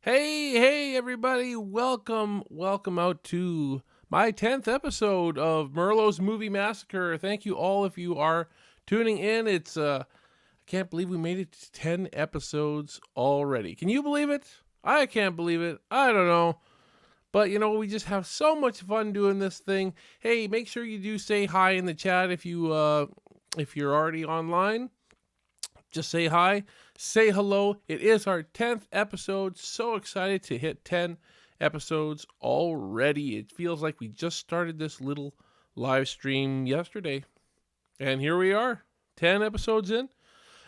Hey, everybody. Welcome out to my 10th episode of Merlo's Movie Massacre. Thank you all if you are tuning in. I can't believe we made it to 10 episodes already. Can you believe it? I can't believe it. I don't know. But we just have so much fun doing this thing. Hey, make sure you do say hi in the chat if you're already online. Just say hi, say hello. It is our 10th episode. So excited to hit 10 episodes already. It feels like we just started this little live stream yesterday. And here we are, 10 episodes in.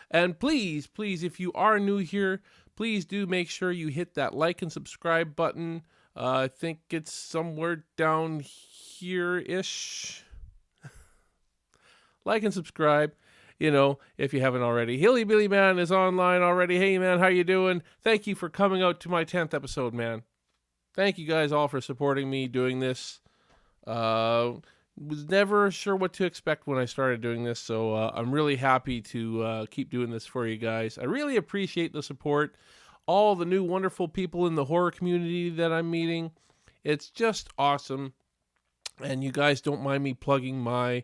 And please, if you are new here, please do make sure you hit that like and subscribe button. I think it's somewhere down here-ish. Like and subscribe. If you haven't already. Hilly Billy Man is online already. Hey, man, how you doing? Thank you for coming out to my 10th episode, man. Thank you guys all for supporting me doing this. Was never sure what to expect when I started doing this, so I'm really happy to keep doing this for you guys. I really appreciate the support. All the new wonderful people in the horror community that I'm meeting. It's just awesome. And you guys don't mind me plugging my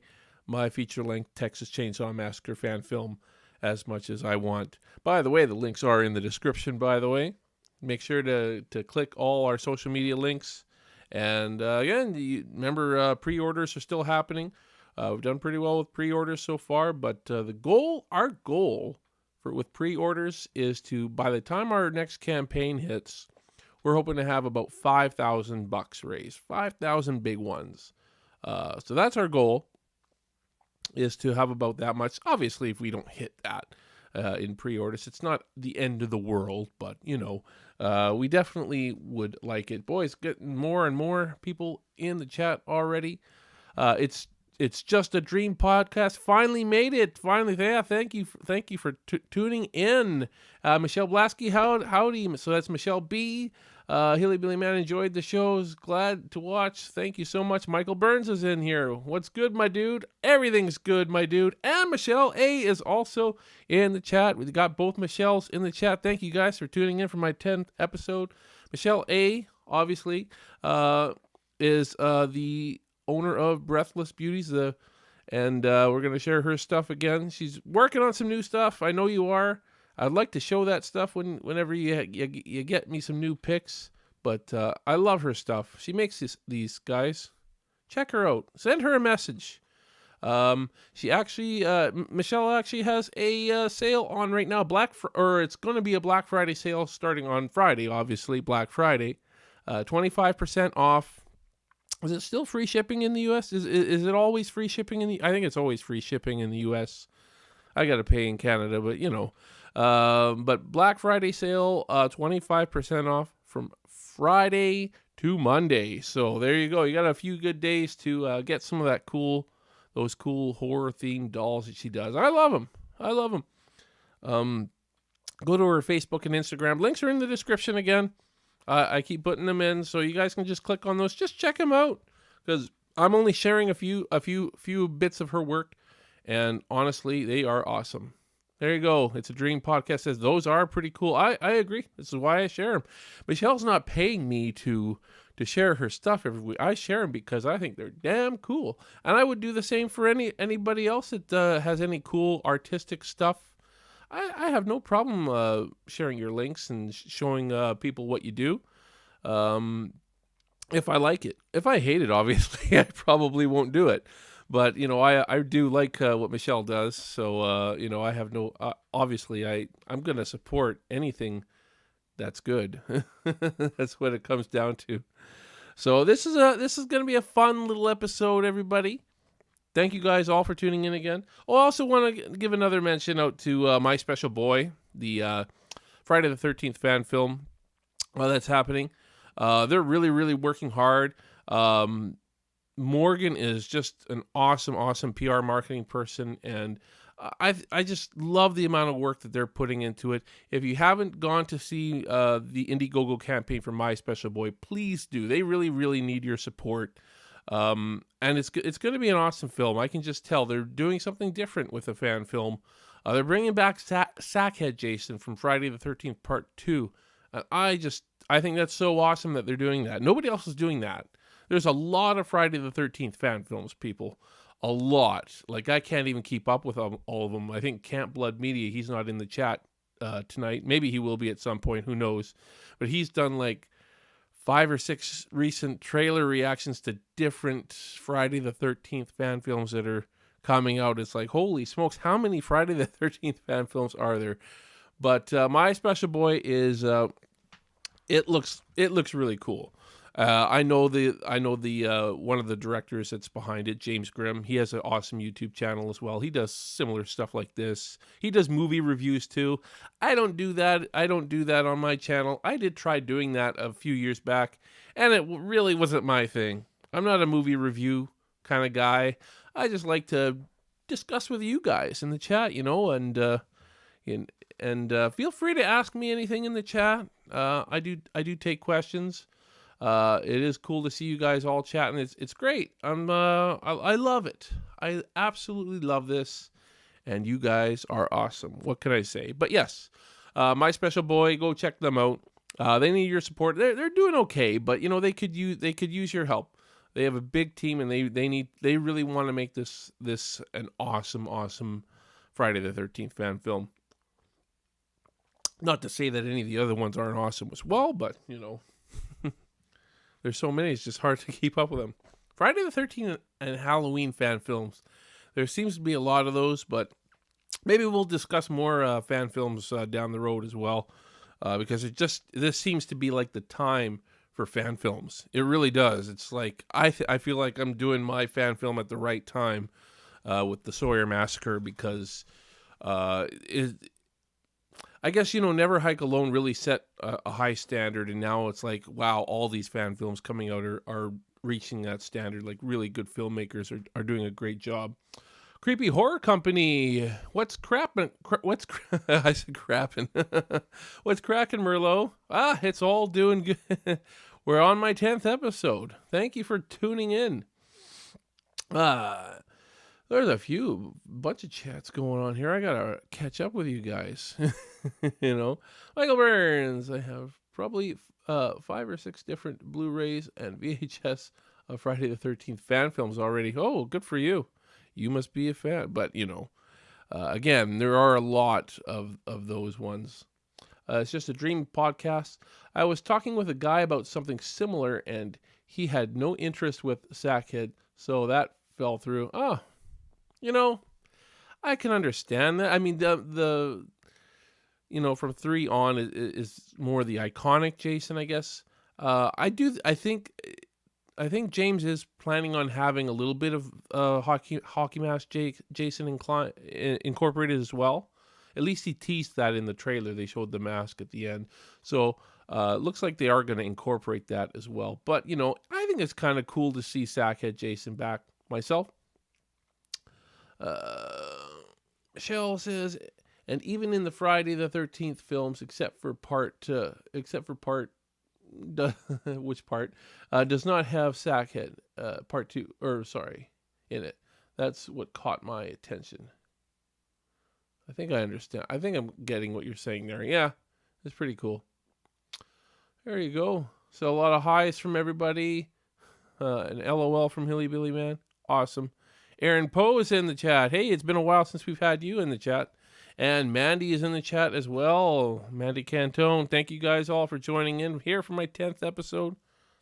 feature-length Texas Chainsaw Massacre fan film as much as I want. By the way, the links are in the description, by the way. Make sure to click all our social media links. And again, remember, pre-orders are still happening. We've done pretty well with pre-orders so far, but our goal with pre-orders is to, by the time our next campaign hits, we're hoping to have about $5,000 raised. 5,000 big ones. So that's our goal. Is to have about that much. Obviously, if we don't hit that in pre-orders, it's not the end of the world, but we definitely would like it. Boys, getting more and more people in the chat already. It's just a dream podcast. Finally made it. Finally, yeah. Thank you for tuning in. Michelle Blasky, howdy. So that's Michelle B. Hilly Billy Man enjoyed the shows. Glad to watch. Thank you so much. Michael Burns is in here. What's good, my dude? Everything's good, my dude. And Michelle A is also in the chat. We've got both Michelles in the chat. Thank you guys for tuning in for my 10th episode. Michelle A, obviously, is the owner of Breathless Beauties. And we're going to share her stuff again. She's working on some new stuff. I know you are. I'd like to show that stuff whenever you get me some new pics, but I love her stuff. She makes these guys. Check her out. Send her a message. She actually, Michelle actually has a sale on right now. It's going to be a Black Friday sale starting on Friday. Obviously, Black Friday, 25% off. Is it still free shipping in the U.S.? Is it always free shipping I think it's always free shipping in the U.S. I got to pay in Canada, but but Black Friday sale, 25% off from Friday to Monday. So there you go. You got a few good days to get some of those cool horror themed dolls that she does. I love them. Go to her Facebook and Instagram. Links are in the description again. I keep putting them in, so you guys can just click on those. Just check them out, because I'm only sharing a few bits of her work, and honestly, they are awesome. There you go. It's a Dream Podcast says those are pretty cool. I agree. This is why I share them. Michelle's not paying me to share her stuff every week. I share them because I think they're damn cool. And I would do the same for anybody else that has any cool artistic stuff. I have no problem sharing your links and showing people what you do. If I like it. If I hate it, obviously, I probably won't do it. But, I do like what Michelle does. So, I have no, obviously, I'm going to support anything that's good. That's what it comes down to. So this is going to be a fun little episode, everybody. Thank you guys all for tuning in again. I also want to give another mention out to My Special Boy, the Friday the 13th fan film that's happening. They're really, really working hard. Morgan is just an awesome PR marketing person, and I just love the amount of work that they're putting into it. If you haven't gone to see the Indiegogo campaign for My Special Boy, please do. They really, really need your support. And it's going to be an awesome film. I can just tell they're doing something different with a fan film. They're bringing back Sackhead Jason from Friday the 13th Part 2. And I think that's so awesome that they're doing that. Nobody else is doing that. There's a lot of Friday the 13th fan films, people. A lot. Like, I can't even keep up with all of them. I think Camp Blood Media, he's not in the chat tonight. Maybe he will be at some point. Who knows? But he's done like 5 or 6 recent trailer reactions to different Friday the 13th fan films that are coming out. It's like, holy smokes, how many Friday the 13th fan films are there? But My Special Boy is it looks really cool. I know the one of the directors that's behind it, James Grimm. He has an awesome YouTube channel as well. He does similar stuff like this. He does movie reviews too. I don't do that. On my channel. I did try doing that a few years back, and it really wasn't my thing. I'm not a movie review kind of guy. I just like to discuss with you guys in the chat, and feel free to ask me anything in the chat. I do take questions. It is cool to see you guys all chatting. It's great. I love it. I absolutely love this, and you guys are awesome. What can I say? But yes, My Special Boy, go check them out. They need your support. They're doing okay, but they could use your help. They have a big team, and they really want to make this an awesome Friday the 13th fan film. Not to say that any of the other ones aren't awesome as well, but there's so many, it's just hard to keep up with them. Friday the 13th and Halloween fan films. There seems to be a lot of those, but maybe we'll discuss more fan films down the road as well, because this seems to be like the time for fan films. It really does. It's like I feel like I'm doing my fan film at the right time with the Sawyer Massacre, because I guess, Never Hike Alone really set a high standard, and now it's like, wow, all these fan films coming out are reaching that standard. Like, really good filmmakers are doing a great job. Creepy Horror Company, what's crappin'? I said crappin'. What's cracking, Merlo? It's all doing good. We're on my 10th episode. Thank you for tuning in. There's a bunch of chats going on here. I gotta catch up with you guys. Michael Burns. I have probably 5 or 6 different Blu-rays and VHS of Friday the 13th fan films already. Oh, good for you. You must be a fan. But again, there are a lot of those ones. It's Just a Dream podcast. I was talking with a guy about something similar, and he had no interest with Sackhead, so that fell through. I can understand that. I mean, the from 3 on is more the iconic Jason, I guess. I think James is planning on having a little bit of hockey mask Jason incorporated as well. At least he teased that in the trailer. They showed the mask at the end. So it looks like they are going to incorporate that as well. But, I think it's kind of cool to see Sackhead Jason back myself. Michelle says, and even in the Friday the 13th films, except for part, which part, does not have Sackhead, part 2, in it. That's what caught my attention. I think I understand. I think I'm getting what you're saying there. Yeah, it's pretty cool. There you go. So a lot of highs from everybody. An LOL from Hilly Billy Man. Awesome. Aaron Poe is in the chat. Hey, it's been a while since we've had you in the chat. And Mandy is in the chat as well. Mandy Cantone. Thank you guys all for joining in here for my 10th episode.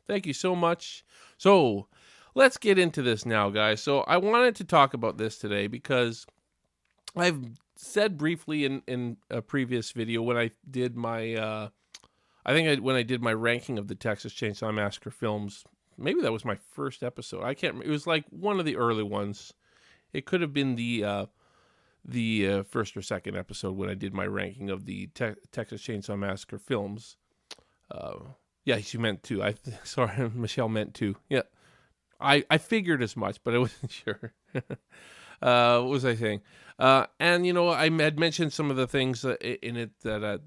Thank you so much. So let's get into this now, guys. So I wanted to talk about this today because I've said briefly in a previous video when I did my, when I did my ranking of the Texas Chainsaw Massacre films. Maybe that was my first episode. I can't remember. It was like one of the early ones. It could have been the first or second episode when I did my ranking of the Texas Chainsaw Massacre films. Yeah, she meant 2. Sorry, Michelle meant 2. Yeah, I figured as much, but I wasn't sure. What was I saying? And I had mentioned some of the things in it that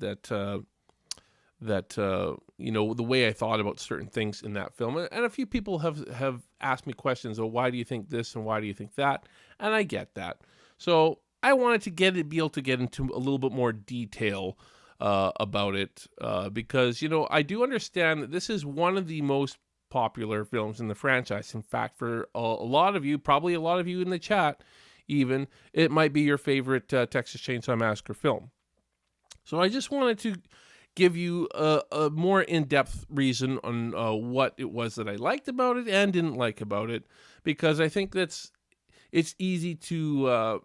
the way I thought about certain things in that film, and a few people have asked me questions of why do you think this and why do you think that, and I get that. So I wanted to be able to get into a little bit more detail about it, because, I do understand that this is one of the most popular films in the franchise. In fact, for a lot of you, probably a lot of you in the chat, even, it might be your favorite Texas Chainsaw Massacre film. So I just wanted to give you a more in-depth reason on what it was that I liked about it and didn't like about it, because I think it's easy to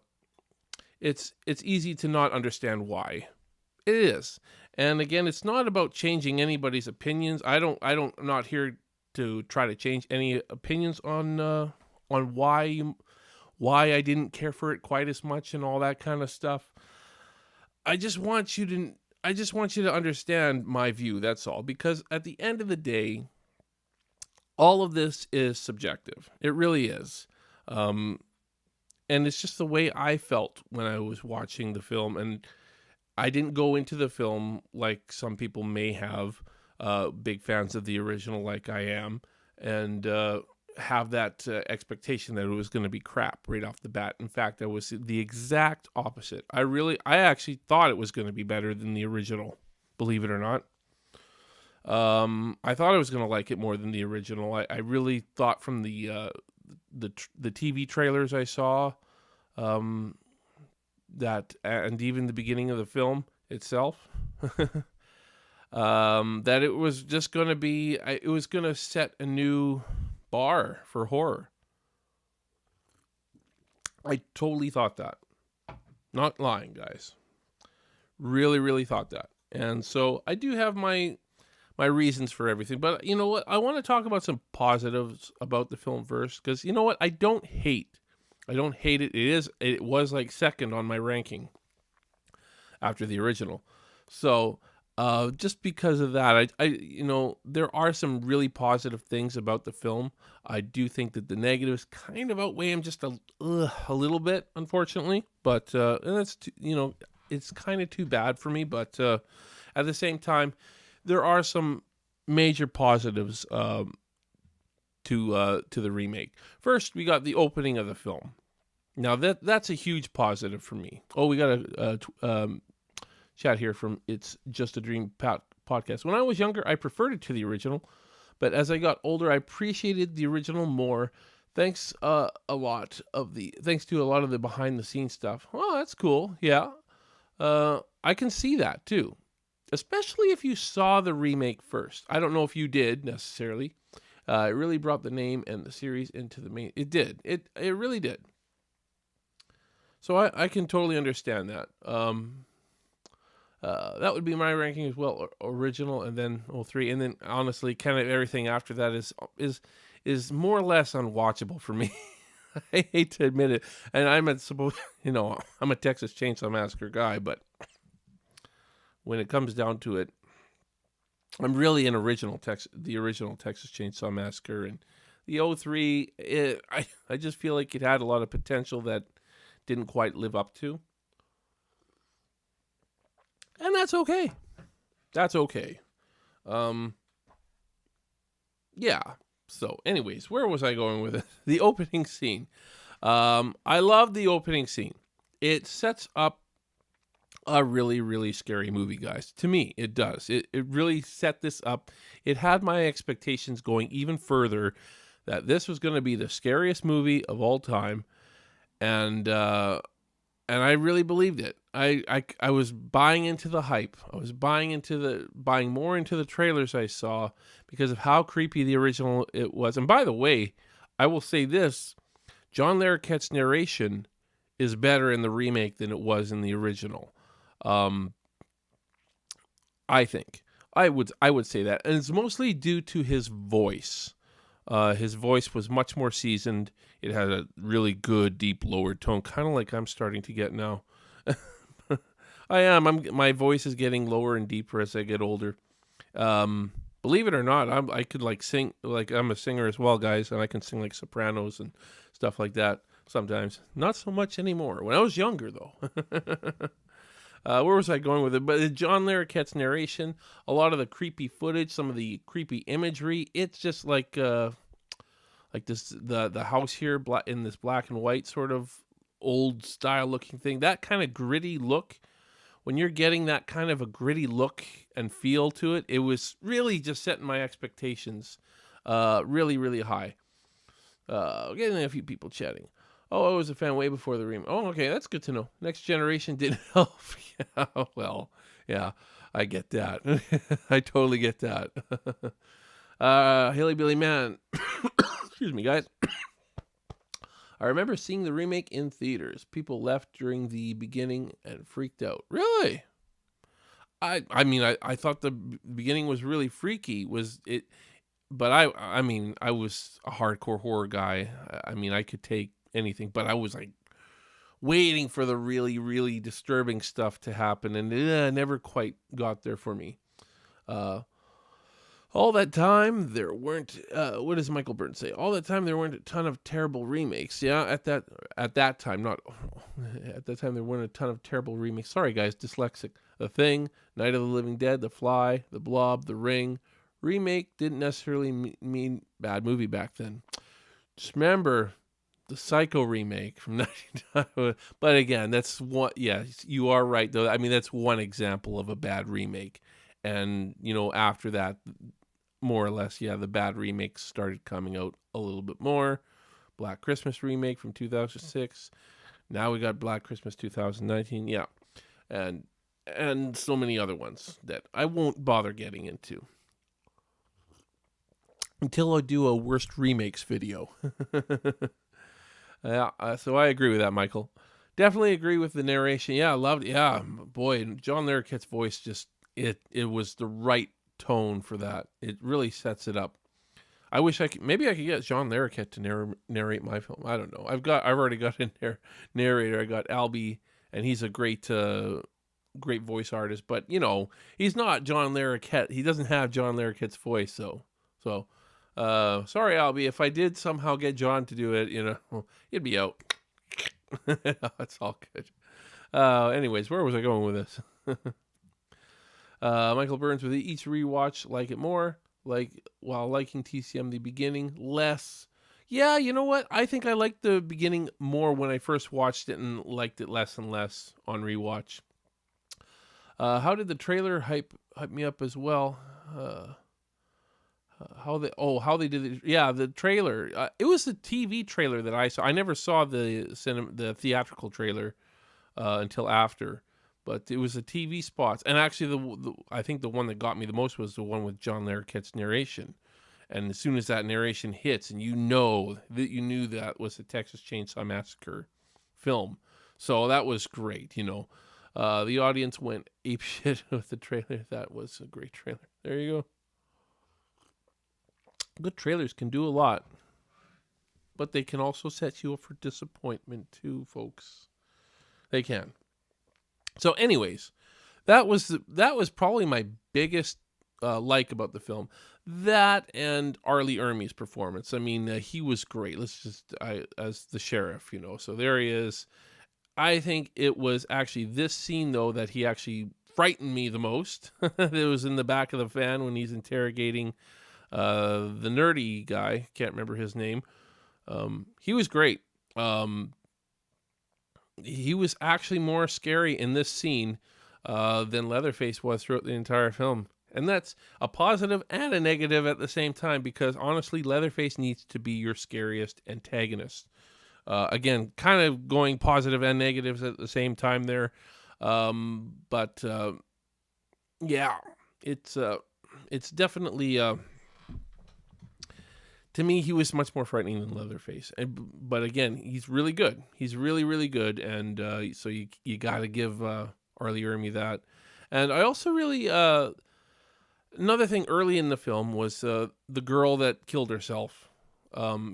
it's easy to not understand why. It is. And again, it's not about changing anybody's opinions. I'm not here to try to change any opinions on why I didn't care for it quite as much and all that kind of stuff. I just want you to understand my view, that's all, because at the end of the day, all of this is subjective. It really is. And it's just the way I felt when I was watching the film, and I didn't go into the film like some people may have, big fans of the original like I am, and have that expectation that it was going to be crap right off the bat. In fact, I was the exact opposite. I actually thought it was going to be better than the original, believe it or not. I thought I was going to like it more than the original. I really thought from the TV trailers I saw, that, and even the beginning of the film itself, that it was just going to be, it was going to set a new bar for horror. I totally thought that. Not lying, guys. Really, really thought that. And so I do have my reasons for everything. But you know what? I want to talk about some positives about the film first, because you know what? I don't hate it. It was like second on my ranking after the original. So just because of that, I there are some really positive things about the film. I do think that the negatives kind of outweigh them just a little bit, unfortunately. But and that's it's kind of too bad for me. But at the same time, there are some major positives to the remake. First, we got the opening of the film. Now that's a huge positive for me. Oh, we got a chat here from It's Just a Dream podcast. When I was younger, I preferred it to the original, but as I got older, I appreciated the original more. Thanks to a lot of the behind the scenes stuff. Oh, that's cool. Yeah, I can see that too, especially if you saw the remake first. I don't know if you did necessarily. It really brought the name and the series into the main. It did. It really did. So I can totally understand that. That would be my ranking as well. Original, and then 03, and then honestly, kind of everything after that is more or less unwatchable for me. I hate to admit it, and I'm a Texas Chainsaw Massacre guy, but when it comes down to it, I'm really an the original Texas Chainsaw Massacre, and the 03. I just feel like it had a lot of potential that didn't quite live up to. And that's okay. That's okay. Yeah. So, anyways, where was I going with it? The opening scene. I love the opening scene. It sets up a really, really scary movie, guys. To me, it does. It really set this up. It had my expectations going even further, that this was going to be the scariest movie of all time. And I really believed it. I was buying into the hype. I was buying more into the trailers I saw because of how creepy the original it was. And by the way, I will say this: John Larroquette's narration is better in the remake than it was in the original. I think I would say that, and it's mostly due to his voice. His voice was much more seasoned. It had a really good, deep, lowered tone, kind of like I'm starting to get now. My voice is getting lower and deeper as I get older. Believe it or not, I could sing, I'm a singer as well, guys, and I can sing like sopranos and stuff like that sometimes. Not so much anymore. When I was younger, though. Where was I going with it? But John Larroquette's narration, a lot of the creepy footage, some of the creepy imagery, it's just like this the house here in this black and white sort of old style looking thing. That kind of gritty look when you're getting that kind of a gritty look and feel to it, it was really just setting my expectations really, really high. Getting a few people chatting. Oh, I was a fan way before the remake. Oh, okay, that's good to know. Next Generation didn't help. Yeah, well, yeah, I get that. I totally get that. Haley Billy Man. Excuse me, guys. I remember seeing the remake in theaters. People left during the beginning and freaked out. Really? I mean, I thought the beginning was really freaky. Was it? But I mean, I was a hardcore horror guy. I mean, I could take anything, but I was like waiting for the really, really disturbing stuff to happen, and it never quite got there for me. Uh, all that time, there weren't. What does Michael Burns say? All that time, there weren't a ton of terrible remakes. Yeah, at that time, not at that time, there weren't a ton of terrible remakes. Sorry, guys, dyslexic. The Thing, Night of the Living Dead, The Fly, The Blob, The Ring. Remake didn't necessarily mean bad movie back then. Just remember the Psycho remake from 1999. But again, that's one. Yeah, you are right though. I mean, that's one example of a bad remake. And after that, more or less, yeah, the bad remakes started coming out a little bit more. Black Christmas remake from 2006. Now we got Black Christmas 2019. Yeah, and so many other ones that I won't bother getting into until I do a worst remakes video. Yeah, so I agree with that, Michael. Definitely agree with the narration. Yeah, I loved it. Yeah, boy, John Larroquette's voice just it was the right tone for that. It really sets it up. I wish I could get John Larroquette to narrate my film. I don't know. I've already got a narrator. I got Albie, and he's a great voice artist, but he's not John Larroquette. He doesn't have John Larroquette's voice, so sorry, Albie, if I did somehow get John to do it, he'd be out. It's all good. Anyways, where was I going with this? Michael Burns, with each rewatch, like it more, while liking TCM the beginning less. Yeah, you know what? I think I liked the beginning more when I first watched it and liked it less and less on rewatch. How did the trailer hype me up as well? How they did it? Yeah, the trailer. It was the TV trailer that I saw. I never saw the theatrical trailer until after, but it was the TV spots. And actually, I think the one that got me the most was the one with John Larroquette's narration. And as soon as that narration hits, and you knew that was the Texas Chainsaw Massacre film, so that was great. The audience went apeshit with the trailer. That was a great trailer. There you go. Good trailers can do a lot, but they can also set you up for disappointment too, folks. They can. So, anyways, that was probably my biggest like about the film. That and Arlie Ermey's performance. I mean, he was great. As the sheriff, So there he is. I think it was actually this scene though that he actually frightened me the most. It was in the back of the van when he's interrogating the nerdy guy. Can't remember his name. He was great. He was actually more scary in this scene than Leatherface was throughout the entire film. And that's a positive and a negative at the same time, because honestly, Leatherface needs to be your scariest antagonist. Again, kind of going positive and negatives at the same time there. But yeah, it's definitely, to me, he was much more frightening than Leatherface. But again, he's really good. He's really, really good. And so you got to give Arlie Ermey that. And I also really, another thing early in the film was the girl that killed herself.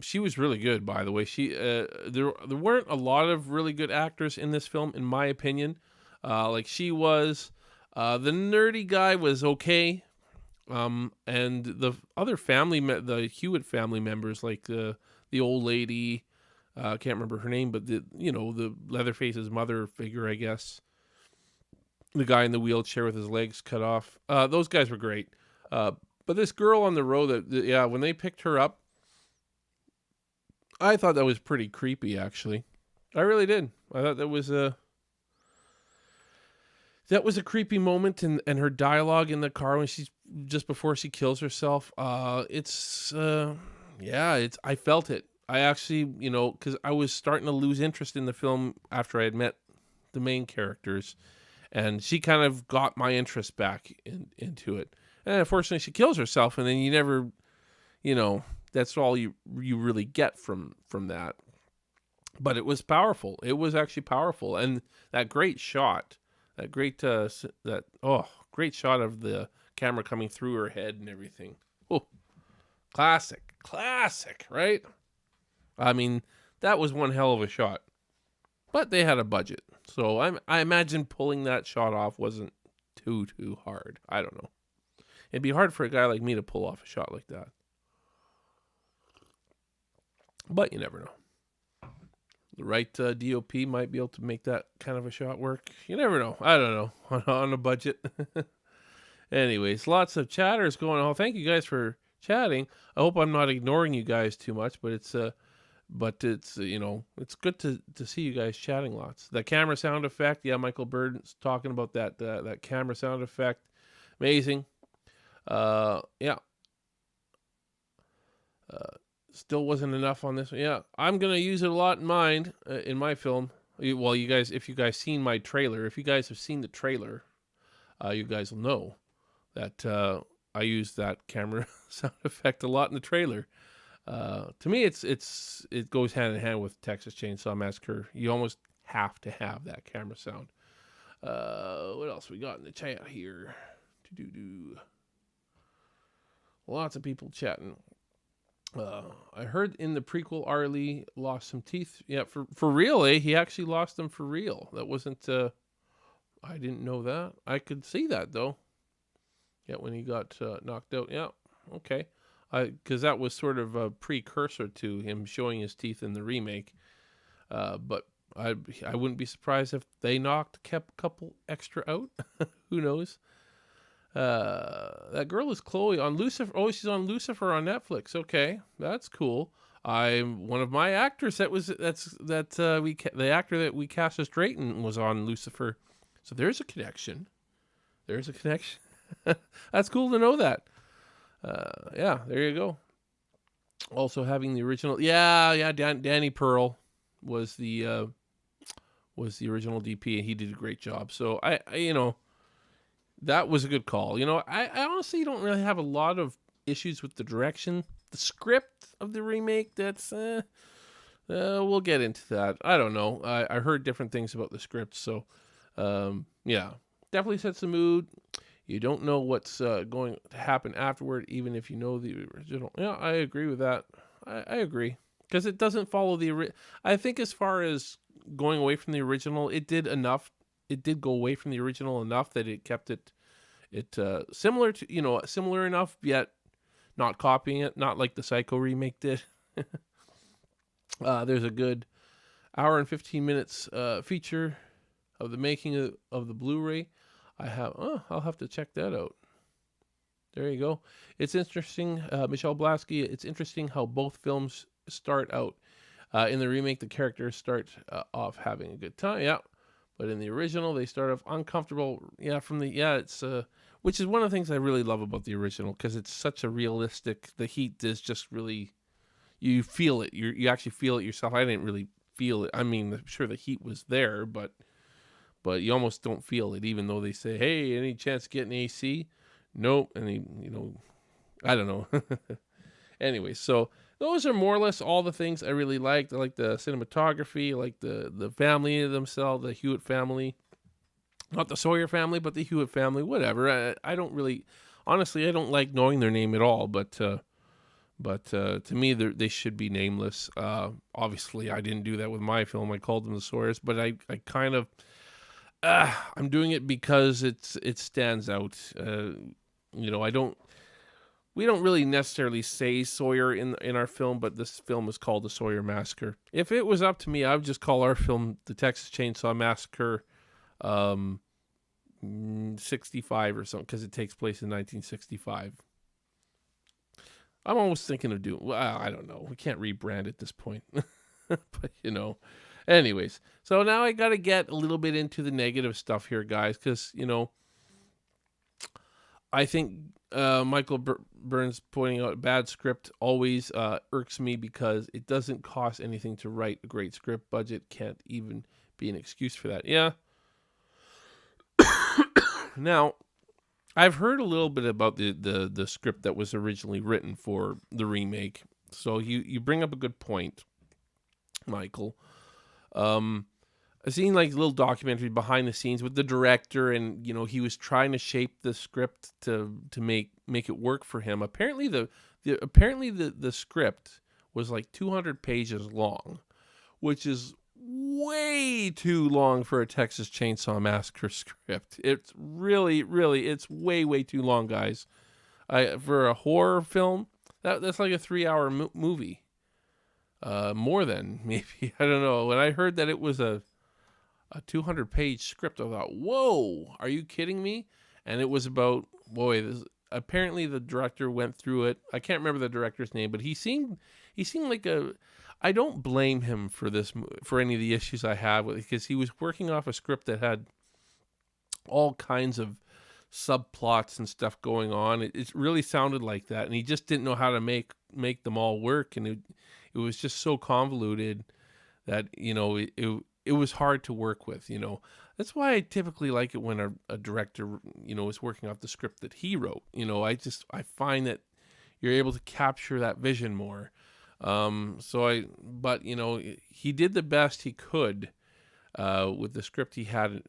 She was really good, by the way. There weren't a lot of really good actors in this film, in my opinion. Like she was. The nerdy guy was okay. And the other the Hewitt family members, like the old lady, I can't remember her name, but the Leatherface's mother figure, I guess. The guy in the wheelchair with his legs cut off. Those guys were great. But this girl on the road, when they picked her up, I thought that was pretty creepy, actually. I really did. I thought that was that was a creepy moment, and her dialogue in the car when she's just before she kills herself. I felt it. I actually, because I was starting to lose interest in the film after I had met the main characters, and she kind of got my interest back into it. And unfortunately, she kills herself, and then you never, that's all you really get from that. But it was powerful. It was actually powerful, and that great shot, that great great shot of the camera coming through her head and everything. Oh, classic, right? I mean, that was one hell of a shot. But they had a budget, so I imagine pulling that shot off wasn't too hard. I don't know. It'd be hard for a guy like me to pull off a shot like that. But you never know. The right DOP might be able to make that kind of a shot work. You never know. I don't know. On a budget. Anyways, lots of chatters going on. Thank you guys for chatting. I hope I'm not ignoring you guys too much, but it's it's good to see you guys chatting lots. The camera sound effect, yeah, Michael Bird's talking about that camera sound effect. Amazing. Yeah. Still wasn't enough on this one. Yeah, I'm gonna use it a lot in mine in my film. Well, you guys, if you guys seen my trailer, if you guys have seen the trailer, you guys will know that I use that camera sound effect a lot in the trailer. To me, it goes hand in hand with Texas Chainsaw Massacre. You almost have to have that camera sound. What else we got in the chat here? Lots of people chatting. I heard in the prequel Arlie lost some teeth. Yeah, for real, eh? He actually lost them for real. That wasn't. I didn't know that. I could see that though. Yeah, when he got knocked out. Yeah, okay. Because that was sort of a precursor to him showing his teeth in the remake. But I wouldn't be surprised if they kept a couple extra out. Who knows? That girl is Chloe on Lucifer. Oh, she's on Lucifer on Netflix. Okay, that's cool. I'm one of my actors the actor that we cast as Drayton was on Lucifer. So there's a connection. That's cool to know that. Yeah, there you go. Also having the original, Danny Pearl was the original DP, and he did a great job. So I that was a good call. I honestly don't really have a lot of issues with the direction, the script of the remake. That's we'll get into that. I don't know. I heard different things about the script, so yeah, definitely sets the mood. You don't know what's going to happen afterward, even if you know the original. Yeah, I agree with that. I agree. Because it doesn't follow the I think as far as going away from the original, it did enough. It did go away from the original enough that it kept it similar to, similar enough, yet not copying it. Not like the Psycho remake did. There's a good hour and 15 minutes feature of the making of the Blu-ray. I'll have to check that out. There you go. It's interesting, Michelle Blasky. It's interesting how both films start out. In the remake, the characters start off having a good time. Yeah, but in the original, they start off uncomfortable. Yeah, it's which is one of the things I really love about the original, because it's such a realistic. The heat is just really, you feel it. You actually feel it yourself. I didn't really feel it. I mean, I'm sure the heat was there, but you almost don't feel it, even though they say, "Hey, any chance of getting AC?" Nope. And I don't know. Anyway, so those are more or less all the things I really liked. I like the cinematography, I like the family themselves, the Hewitt family, not the Sawyer family, but the Hewitt family. Whatever. I don't really, honestly, I don't like knowing their name at all. But to me, they should be nameless. Obviously, I didn't do that with my film. I called them the Sawyers, but I kind of. I'm doing it because it stands out. We don't really necessarily say Sawyer in our film, but this film is called The Sawyer Massacre. If it was up to me, I would just call our film The Texas Chainsaw Massacre 65 or something, because it takes place in 1965. I'm almost thinking of doing, well, I don't know. We can't rebrand at this point. But, Anyways, so now I got to get a little bit into the negative stuff here, guys, because, I think Michael Burns pointing out bad script always irks me because it doesn't cost anything to write a great script. Budget can't even be an excuse for that. Yeah. Now, I've heard a little bit about the script that was originally written for the remake. So you bring up a good point, Michael. I've seen like little documentary behind the scenes with the director, and he was trying to shape the script to make it work for him. Apparently the script was like 200 pages long, which is way too long for a Texas Chainsaw Massacre script. It's really it's way too long, guys. For a horror film, that's like a 3-hour movie. More than maybe, I don't know. When I heard that it was a 200-page script, I thought, whoa, are you kidding me? And it was about, apparently the director went through it. I can't remember the director's name, but he seemed like I don't blame him for any of the issues I have with it, because he was working off a script that had all kinds of subplots and stuff going on. It really sounded like that, and he just didn't know how to make them all work, and it was just so convoluted that it was hard to work with. That's why I typically like it when a director is working off the script that he wrote. I find that you're able to capture that vision more. But he did the best he could with the script he had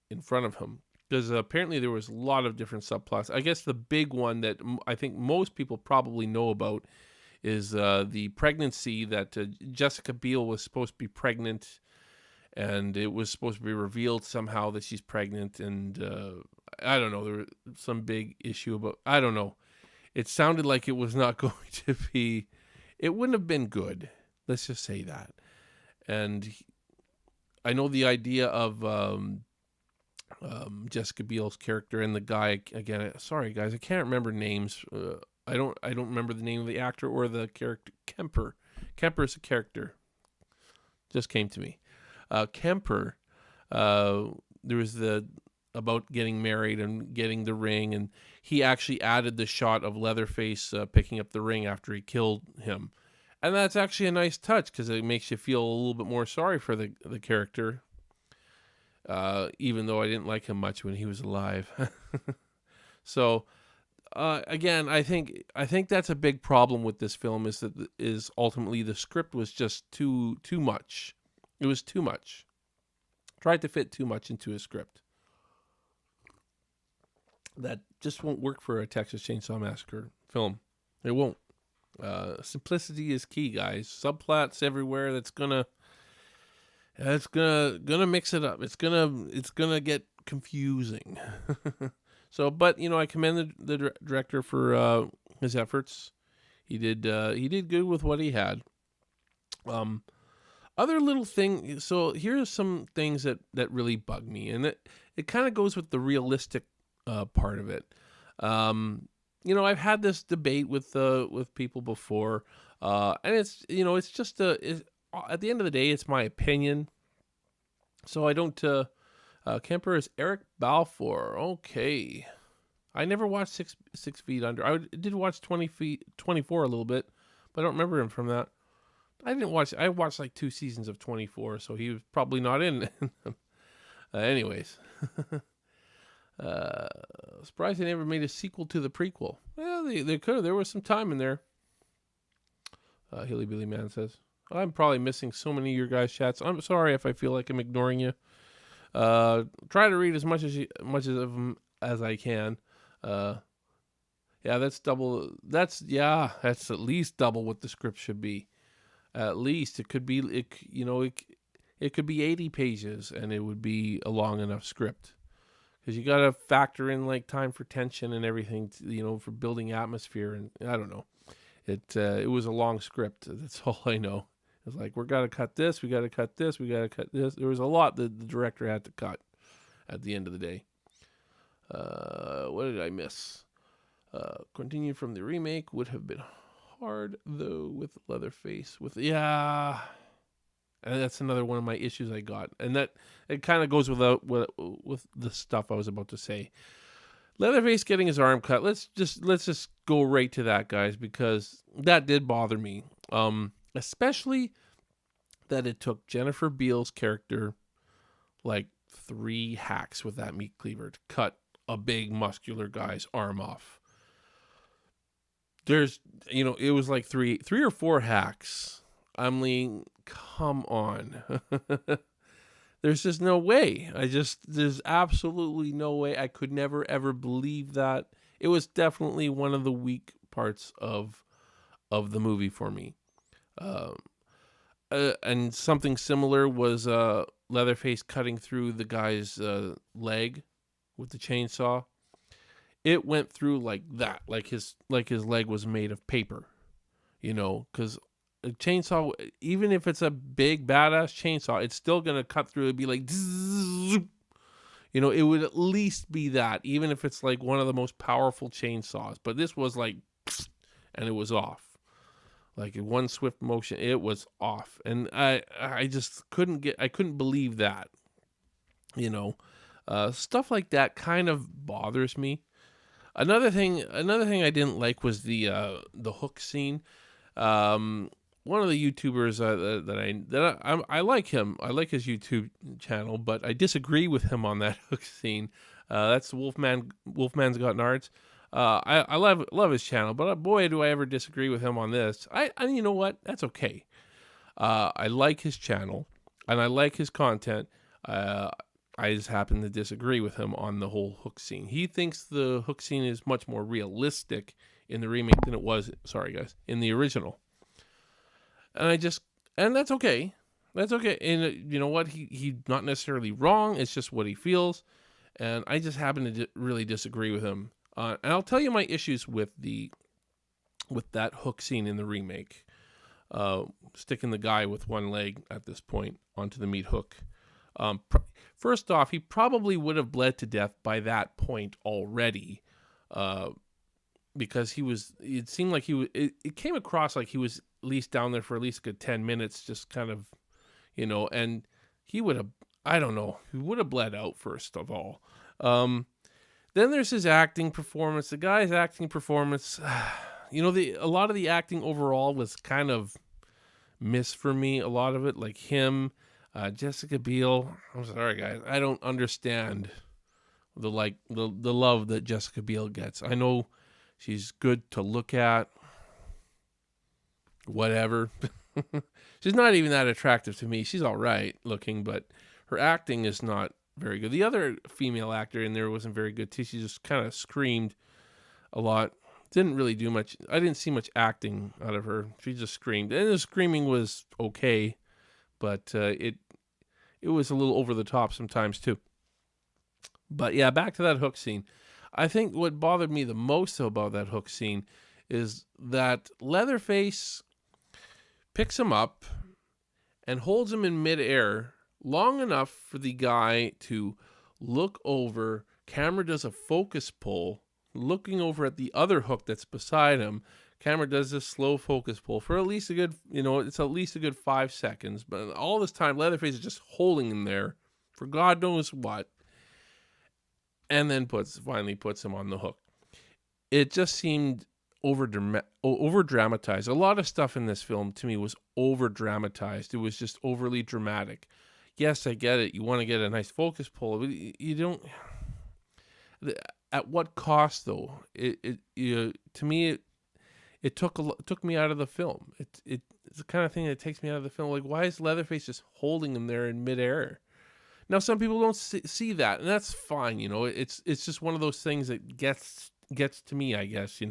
in front of him, because apparently there was a lot of different subplots. I guess the big one that I think most people probably know about is the pregnancy that Jessica Biel was supposed to be pregnant, and it was supposed to be revealed somehow that she's pregnant, and I don't know, there was some big issue about, I don't know. It sounded like it was not going to be, it wouldn't have been good. Let's just say that. And I know the idea of Jessica Biel's character and the guy, again, sorry guys, I can't remember names. I don't remember the name of the actor or the character. Kemper is a character. Just came to me. Kemper, there was about getting married and getting the ring, and he actually added the shot of Leatherface picking up the ring after he killed him. And that's actually a nice touch, because it makes you feel a little bit more sorry for the character, even though I didn't like him much when he was alive. So again, I think that's a big problem with this film, is ultimately the script was just too much. It was too much. Tried to fit too much into a script. That just won't work for a Texas Chainsaw Massacre film. It won't. Simplicity is key, guys. Subplots everywhere. That's gonna mix it up. It's gonna get confusing. So, but I commend the director for his efforts. He did good with what he had. Other little thing. So here's some things that really bug me, and it kind of goes with the realistic part of it. I've had this debate with people before, and it's it's just at the end of the day, it's my opinion. So I don't. Kemper is Eric Balfour. Okay, I never watched Six Feet Under. I did watch 24 a little bit, but I don't remember him from that. I watched like 2 seasons of 24, so he was probably not in them. Anyways. Surprised they never made a sequel to the prequel. Well, they could have. There was some time in there. Hilly Billy Man says, I'm probably missing so many of your guys' chats. I'm sorry if I feel like I'm ignoring you. Try to read as much of them as I can. Yeah, that's double. That's at least double what the script should be. At least it could be. It could be 80 pages, and it would be a long enough script. Because you got to factor in like time for tension and everything, for building atmosphere, and I don't know. It was a long script. That's all I know. It's like, we got to cut this, we got to cut this, we got to cut this. There was a lot that the director had to cut at the end of the day. What did I miss? Continue from the remake would have been hard though with Leatherface. And And that's another one of my issues I got. And that it kind of goes with the stuff I was about to say. Leatherface getting his arm cut. Let's just go right to that, guys, because that did bother me. Especially that it took Jennifer Beals' character like 3 hacks with that meat cleaver to cut a big muscular guy's arm off. There's, it was like three or 4 hacks. I'm like, come on. There's just no way. There's absolutely no way. I could never, ever believe that. It was definitely one of the weak parts of the movie for me. And something similar was Leatherface cutting through the guy's leg with the chainsaw. It went through like that, like his leg was made of paper, because a chainsaw, even if it's a big badass chainsaw, it's still gonna cut through. It'd be like, it would at least be that, even if it's like one of the most powerful chainsaws. But this was like, and it was off. Like in one swift motion, it was off, and I just couldn't believe that. Stuff like that kind of bothers me. Another thing I didn't like was the hook scene. One of the YouTubers that I like him. I like his YouTube channel, but I disagree with him on that hook scene. That's Wolfman's Got Nards. I love his channel, but boy, do I ever disagree with him on this. I you know what? That's okay. I like his channel and I like his content. I just happen to disagree with him on the whole hook scene. He thinks the hook scene is much more realistic in the remake than it was, in the original. And that's okay. That's okay. And you know what? He's not necessarily wrong. It's just what he feels. And I just happen to really disagree with him. And I'll tell you my issues with that hook scene in the remake. Sticking the guy with one leg at this point onto the meat hook. First off, he probably would have bled to death by that point already, because it seemed like it came across like he was at least down there for at least a good 10 minutes, just kind of, and he would have, I don't know, he would have bled out first of all. Then there's his acting performance. The guy's acting performance, a lot of the acting overall was kind of miss for me. A lot of it, like him. Jessica Biel, I'm sorry guys, I don't understand the love that Jessica Biel gets. I know she's good to look at, whatever. She's not even that attractive to me. She's all right looking, but her acting is not very good. The other female actor in there wasn't very good too. She just kind of screamed a lot. Didn't really do much. I didn't see much acting out of her. She just screamed, and the screaming was okay, but it was a little over the top sometimes too. But yeah, back to that hook scene. I think what bothered me the most about that hook scene is that Leatherface picks him up and holds him in midair long enough for the guy to look over. Camera does a focus pull, looking over at the other hook that's beside him. Camera does this slow focus pull for at least a good, it's at least a good 5 seconds. But all this time, Leatherface is just holding him there for God knows what. And then finally puts him on the hook. It just seemed over dramatized. A lot of stuff in this film to me was over dramatized. It was just overly dramatic. Yes, I get it. You want to get a nice focus pull, but you don't. At what cost, though? To me, it took me out of the film. It's the kind of thing that takes me out of the film. Like, why is Leatherface just holding him there in midair? Now, some people don't see that, and that's fine. It's just one of those things that gets to me, I guess.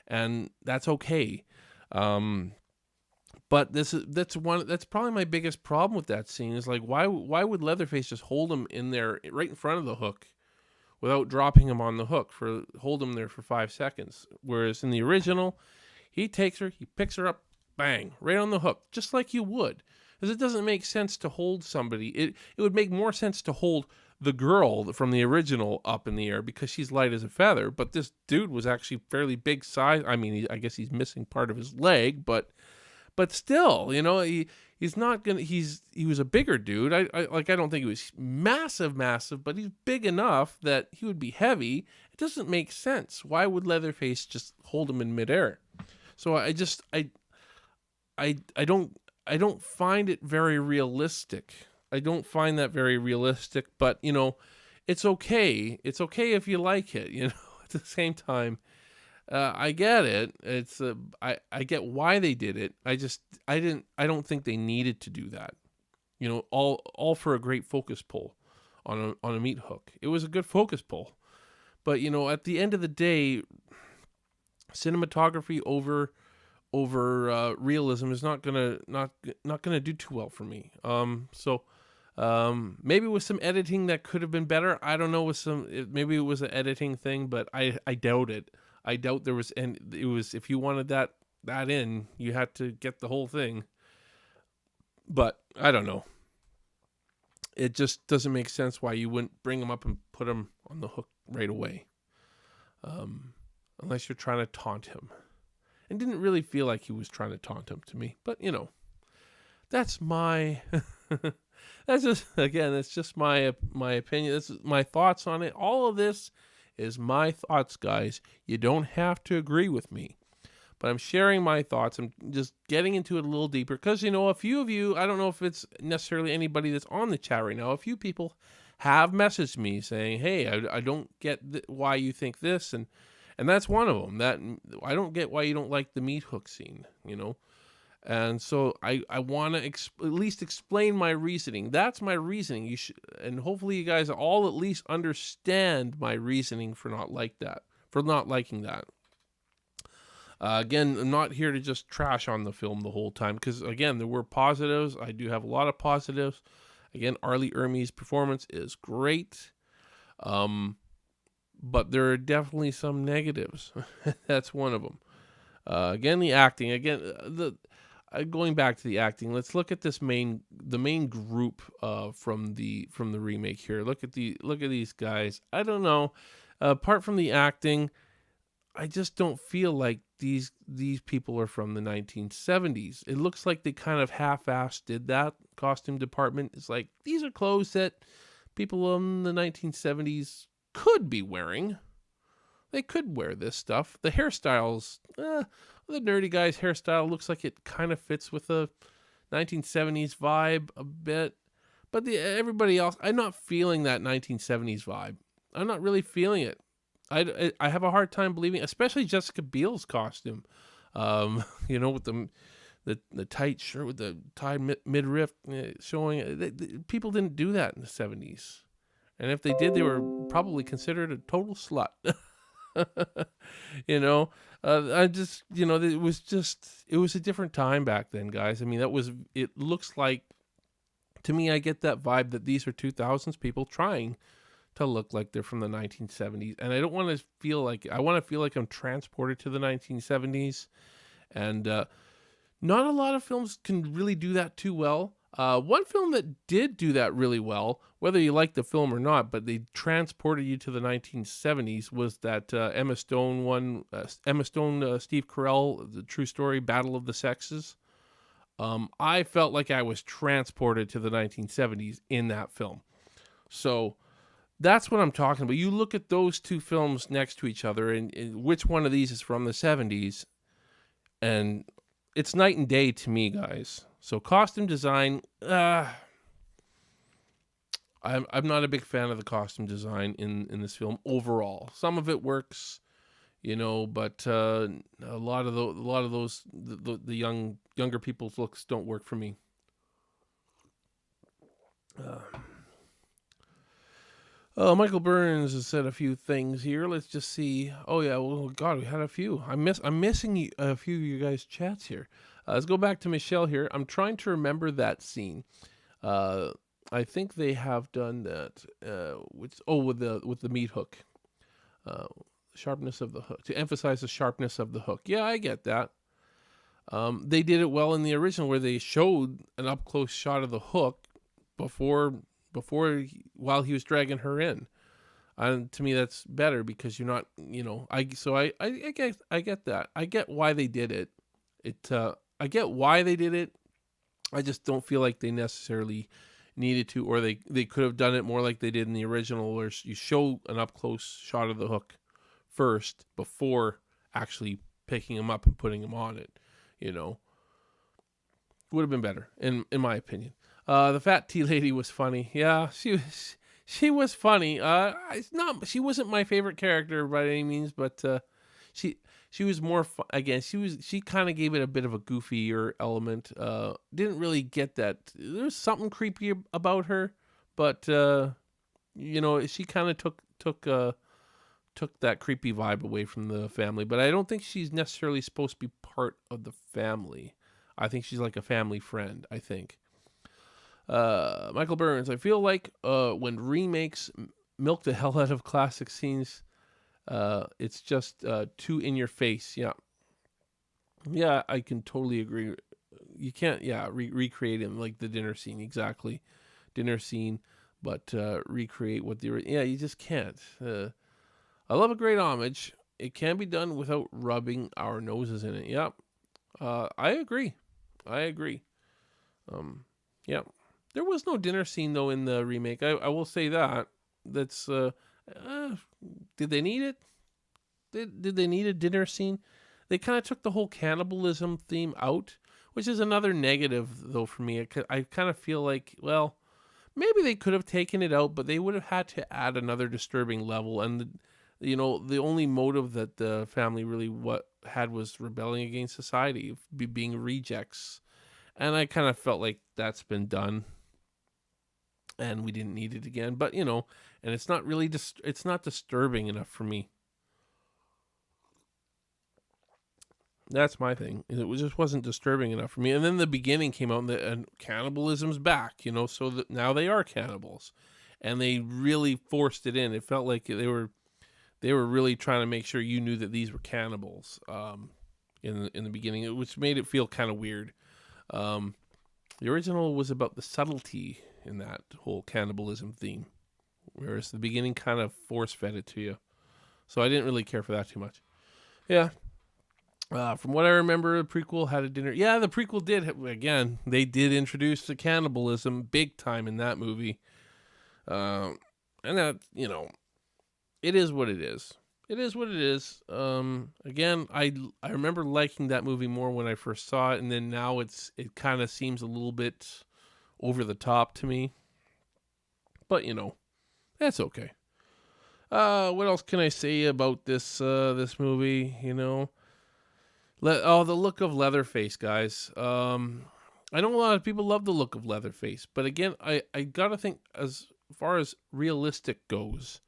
And that's okay. But that's probably my biggest problem with that scene is like, why would Leatherface just hold him in there right in front of the hook without dropping him on the hook hold him there for 5 seconds? Whereas in the original, he takes her, he picks her up, bang, right on the hook, just like you would. Because it doesn't make sense to hold somebody. It would make more sense to hold the girl from the original up in the air because she's light as a feather. But this dude was actually fairly big size. I mean, I guess he's missing part of his leg, but still, He's not gonna. He was a bigger dude. I don't think he was massive, but he's big enough that he would be heavy. It doesn't make sense. Why would Leatherface just hold him in midair? So I don't find it very realistic. I don't find that very realistic. But it's okay. It's okay if you like it. At the same time, I get it. It's I get why they did it. I don't think they needed to do that. All for a great focus pull on a meat hook. It was a good focus pull, but at the end of the day, cinematography over realism is not gonna do too well for me. Maybe with some editing that could have been better. I don't know. Maybe it was an editing thing, but I doubt it. I doubt there was, and it was, if you wanted that in, you had to get the whole thing. But I don't know. It just doesn't make sense why you wouldn't bring him up and put him on the hook right away. Unless you're trying to taunt him. And didn't really feel like he was trying to taunt him to me. But, that's my, it's just my opinion. This is my thoughts on it. All of this is my thoughts, guys. You don't have to agree with me, but I'm sharing my thoughts. I'm just getting into it a little deeper because, a few of you, I don't know if it's necessarily anybody that's on the chat right now, a few people have messaged me saying, hey, I don't get why you think this, and that's one of them. That I don't get why you don't like the meat hook scene, And so I want to at least explain my reasoning. That's my reasoning. And hopefully you guys all at least understand my reasoning for not liking that. Again, I'm not here to just trash on the film the whole time because, again, there were positives. I do have a lot of positives. Again, Arlie Ermey's performance is great. But there are definitely some negatives. That's one of them. Again, the acting. Going back to the acting, let's look at the main group from the remake here. Look at these guys. I don't know. Apart from the acting, I just don't feel like these people are from the 1970s. It looks like they kind of half-assed did that. Costume department. It's like these are clothes that people in the 1970s could be wearing. They could wear this stuff. The hairstyles, the nerdy guy's hairstyle looks like it kind of fits with the 1970s vibe a bit. But everybody else, I'm not feeling that 1970s vibe. I'm not really feeling it. I have a hard time believing, especially Jessica Biel's costume. With the tight shirt with the tied midriff showing. People didn't do that in the 70s. And if they did, they were probably considered a total slut. It was a different time back then, guys. I mean, it looks like, to me, I get that vibe that these are 2000s people trying to look like they're from the 1970s. And I don't want to feel like, I want to feel like I'm transported to the 1970s. And not a lot of films can really do that too well. One film that did do that really well, whether you like the film or not, but they transported you to the 1970s, was that Emma Stone one, Steve Carell, the true story, Battle of the Sexes. I felt like I was transported to the 1970s in that film. So that's what I'm talking about. You look at those two films next to each other, and which one of these is from the 70s, and it's night and day to me, guys. So costume design, I'm not a big fan of the costume design in this film overall. Some of it works, but a lot of those younger people's looks don't work for me. Michael Burns has said a few things here. Let's just see. Oh yeah, well, God, we had a few. I'm missing a few of you guys' chats here. Let's go back to Michelle here. I'm trying to remember that scene. I think they have done that. With the meat hook, sharpness of the hook, to emphasize the sharpness of the hook. Yeah, I get that. They did it well in the original, where they showed an up close shot of the hook while he was dragging her in. And to me, that's better because you're not, I get that. I get why they did it. I get why they did it. I just don't feel like they necessarily needed to, or they could have done it more like they did in the original, where you show an up close shot of the hook first before actually picking him up and putting him on it. You know, would have been better in my opinion. The fat tea lady was funny. Yeah, she was funny. It's not she wasn't my favorite character by any means, but she she was more again. She kind of gave it a bit of a goofier element. Didn't really get that. There's something creepy about her, but you know, she kind of took that creepy vibe away from the family. But I don't think she's necessarily supposed to be part of the family. I think she's like a family friend, I think. Michael Burns, I feel like when remakes milk the hell out of classic scenes, it's just too in your face. Yeah. Yeah, I can totally agree. You can't, yeah, recreate him like the dinner scene, exactly. Dinner scene, but recreate what the, yeah, you just can't. I love a great homage. It can be done without rubbing our noses in it. Yep. I agree. I agree. Yeah. There was no dinner scene though in the remake. I will say that. That's did they need it? Did they need a dinner scene? They kind of took the whole cannibalism theme out, which is another negative though for me. I kind of feel like, well, maybe they could have taken it out, but they would have had to add another disturbing level. And you know, the only motive that the family really had was rebelling against society, being rejects. And I kind of felt like that's been done, and we didn't need it again. But you know, and it's not really it's not disturbing enough for me. That's my thing. Just wasn't disturbing enough for me. And then the beginning came out, and cannibalism's back. You know, so that now they are cannibals, and they really forced it in. It felt like they were really trying to make sure you knew that these were cannibals. In the beginning, which made it feel kind of weird. The original was about the subtlety in that whole cannibalism theme, whereas the beginning kind of force fed it to you. So I didn't really care for that too much. Yeah. From what I remember, the prequel had a dinner. Yeah, the prequel did. Again, they did introduce the cannibalism big time in that movie. And that, you know, it is what it is. It is what it is. Again, I remember liking that movie more when I first saw it, and then now it kind of seems a little bit over the top to me. But you know, that's okay. What else can I say about this movie? You know, the look of Leatherface, guys. I know a lot of people love the look of Leatherface, but again, I gotta think as far as realistic goes.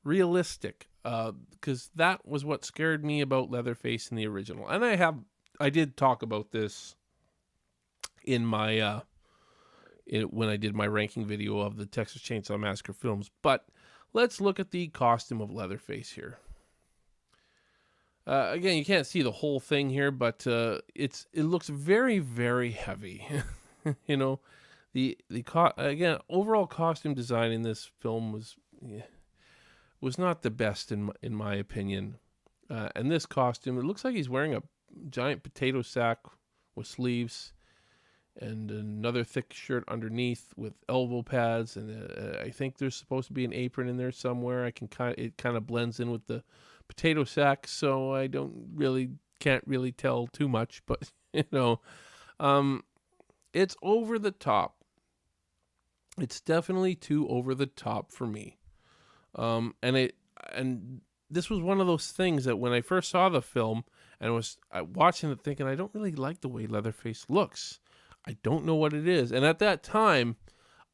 Realistic, because that was what scared me about Leatherface in the original. And I did talk about this in my when I did my ranking video of the Texas Chainsaw Massacre films. But let's look at the costume of Leatherface here. Again, you can't see the whole thing here, but it looks very, very heavy. You know, again, overall costume design in this film was not the best in my opinion. And this costume, it looks like he's wearing a giant potato sack with sleeves and another thick shirt underneath with elbow pads, and I think there's supposed to be an apron in there somewhere. It kind of blends in with the potato sack, so I can't really tell too much, but you know, it's over the top. It's definitely too over the top for me. And this was one of those things that when I first saw the film and was watching it thinking, I don't really like the way Leatherface looks. I don't know what it is. And at that time,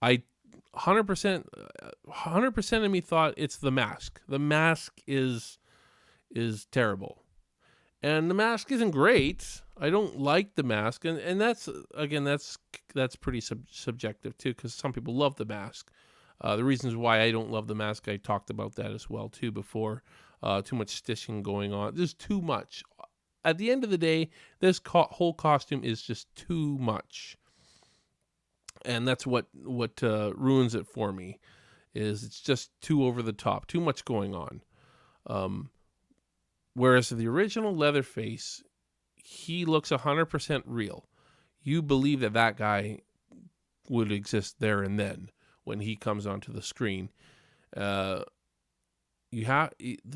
I 100% of me thought it's the mask. The mask is terrible. And the mask isn't great. I don't like the mask. And that's, again, that's pretty subjective too, because some people love the mask. The reasons why I don't love the mask, I talked about that as well too before. Too much stitching going on. There's too much. At the end of the day, this whole costume is just too much, and that's what ruins it for me. Is it's just too over the top, too much going on. Whereas the original Leatherface, he looks 100% real. you believe that that guy would exist there and then when he comes onto the screen. The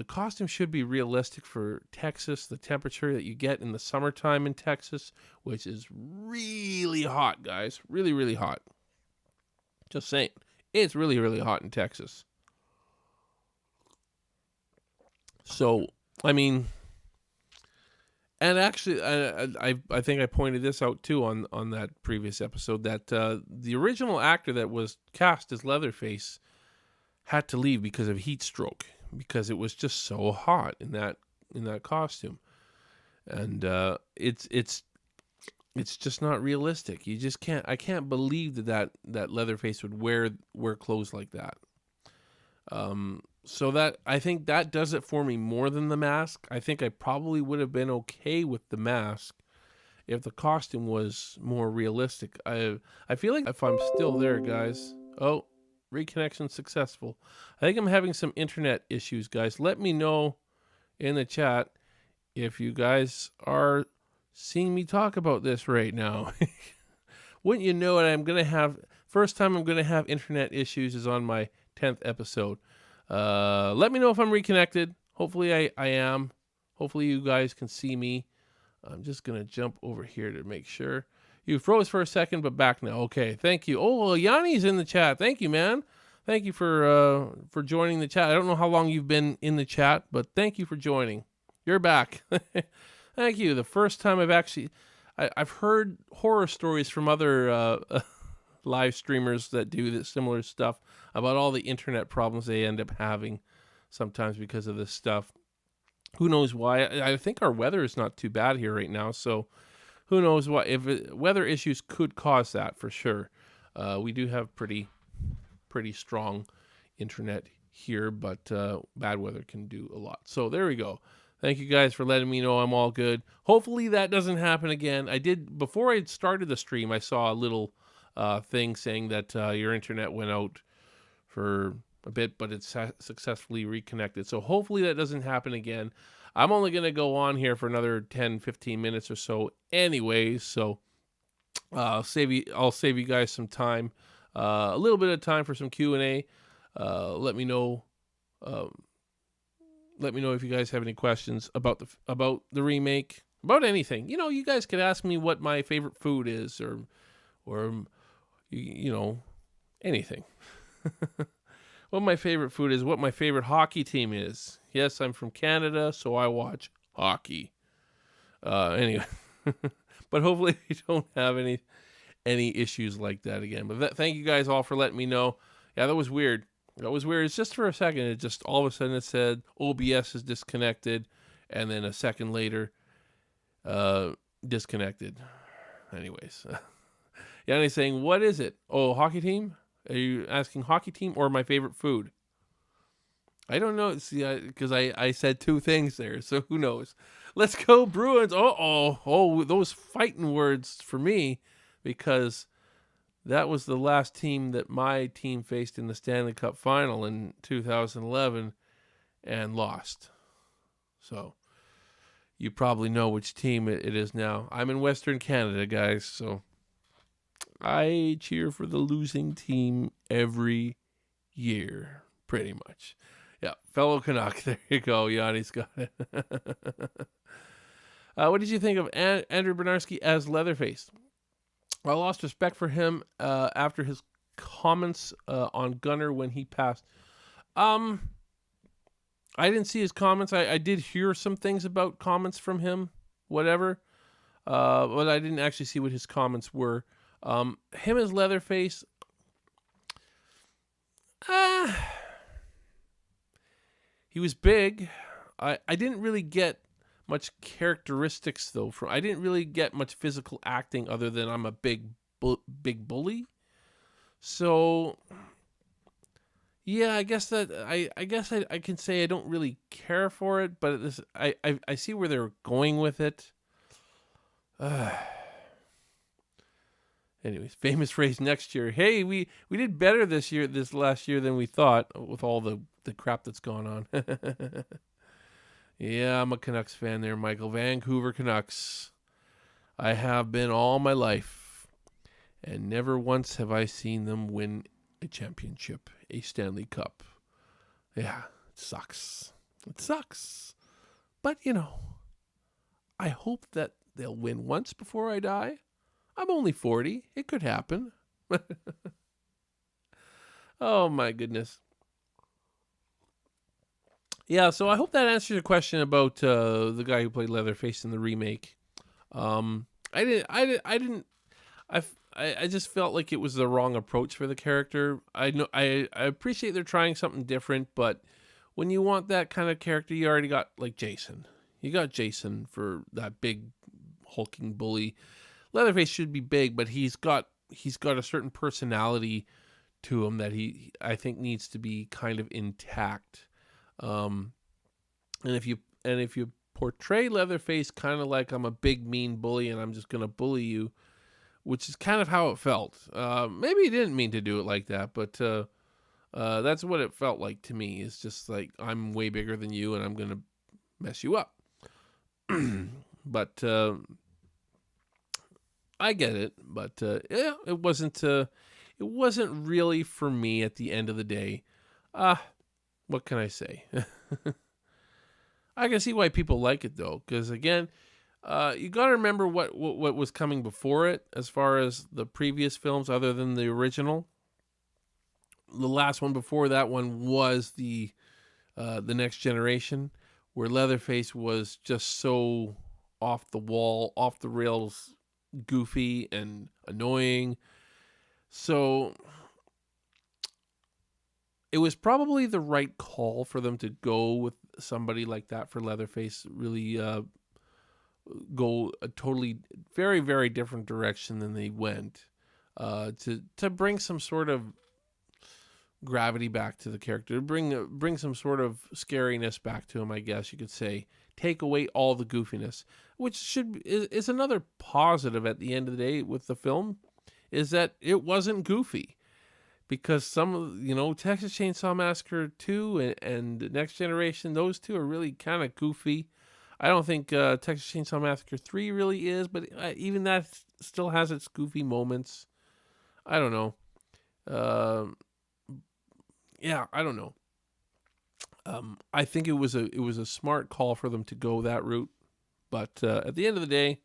costume should be realistic for Texas, the temperature that you get in the summertime in Texas, which is really hot, guys. Really, really hot. Just saying. It's really, really hot in Texas. So, I mean, and actually, I think I pointed this out too on that previous episode, that the original actor that was cast as Leatherface had to leave because of heat stroke, because it was just so hot in that costume, and it's just not realistic. You just can't. I can't believe that Leatherface would wear clothes like that. So that, I think that does it for me more than the mask. I think I probably would have been okay with the mask if the costume was more realistic. I feel like if I'm still there, guys. Oh, reconnection successful. I think I'm having some internet issues, guys. Let me know in the chat if you guys are seeing me talk about this right now. Wouldn't you know it, I'm going to have, first time I'm going to have internet issues is on my 10th episode. Let me know if I'm reconnected. Hopefully I am. Hopefully you guys can see me. I'm just going to jump over here to make sure. You froze for a second, but back now. Okay, thank you. Oh, well, Yanni's in the chat. Thank you, man. Thank you for joining the chat. I don't know how long you've been in the chat, but thank you for joining. You're back. Thank you. The first time I've heard horror stories from other live streamers that do this similar stuff about all the internet problems they end up having sometimes because of this stuff. Who knows why? I think our weather is not too bad here right now, so who knows what, if weather issues could cause that for sure. We do have pretty strong internet here, but bad weather can do a lot. So there we go. Thank you guys for letting me know I'm all good. Hopefully that doesn't happen again. Before I started the stream, I saw a little thing saying that your internet went out for a bit, but it's successfully reconnected. So hopefully that doesn't happen again. I'm only going to go on here for another 10, 15 minutes or so anyways. So I'll save you guys some time, a little bit of time for some Q&A. Let me know if you guys have any questions about the remake, about anything. You guys could ask me what my favorite food is, or anything. What my favorite food is, what my favorite hockey team is. Yes, I'm from Canada, so I watch hockey. Anyway, but hopefully we don't have any issues like that again. But thank you guys all for letting me know. Yeah, that was weird. It's just for a second. It just all of a sudden it said OBS is disconnected, and then a second later, disconnected. Anyways, Yanni's saying, what is it? Oh, hockey team? Are you asking hockey team or my favorite food? I don't know. See, because I said two things there, so who knows? Let's go Bruins. Oh, those fighting words for me, because that was the last team that my team faced in the Stanley Cup final in 2011 and lost. So you probably know which team it is now. I'm in Western Canada, guys, so I cheer for the losing team every year, pretty much. Yeah, fellow Canuck. There you go. Yanni's got it. What did you think of Andrew Bernarski as Leatherface? I lost respect for him after his comments on Gunner when he passed. I didn't see his comments. I did hear some things about comments from him, whatever. But I didn't actually see what his comments were. Him as Leatherface, he was big. I didn't really get much characteristics though. I didn't really get much physical acting other than I'm a big bully. So yeah, I guess I can say I don't really care for it, but I see where they're going with it. Anyways, famous phrase next year. Hey, we did better this last year than we thought with all the crap that's gone on. Yeah, I'm a Canucks fan there, Michael. Vancouver Canucks. I have been all my life, and never once have I seen them win a championship, a Stanley Cup. Yeah, it sucks. It sucks. But, I hope that they'll win once before I die. I'm only 40. It could happen. Oh, my goodness. Yeah, so I hope that answers your question about the guy who played Leatherface in the remake. I just felt like it was the wrong approach for the character. I appreciate they're trying something different, but when you want that kind of character, you already got like Jason. You got Jason for that big hulking bully. Leatherface should be big, but he's got a certain personality to him that I think needs to be kind of intact. And if you portray Leatherface kind of like I'm a big mean bully and I'm just gonna bully you, which is kind of how it felt. Maybe he didn't mean to do it like that, but that's what it felt like to me. It's just like I'm way bigger than you and I'm gonna mess you up. But I get it. But yeah, it wasn't really for me at the end of the day. What can I say? I can see why people like it though, because again, you got to remember what was coming before it, as far as the previous films, other than the original. The last one before that one was the Next Generation, where Leatherface was just so off the wall, off the rails, goofy and annoying. So it was probably the right call for them to go with somebody like that for Leatherface. Really go a totally very, very different direction than they went, to bring some sort of gravity back to the character, bring some sort of scariness back to him, I guess you could say. Take away all the goofiness, which is another positive at the end of the day with the film, is that it wasn't goofy. Because some of, Texas Chainsaw Massacre 2 and Next Generation, those two are really kind of goofy. I don't think Texas Chainsaw Massacre 3 really is, but even that still has its goofy moments. I don't know. Yeah, I don't know. I think it was a smart call for them to go that route, but at the end of the day,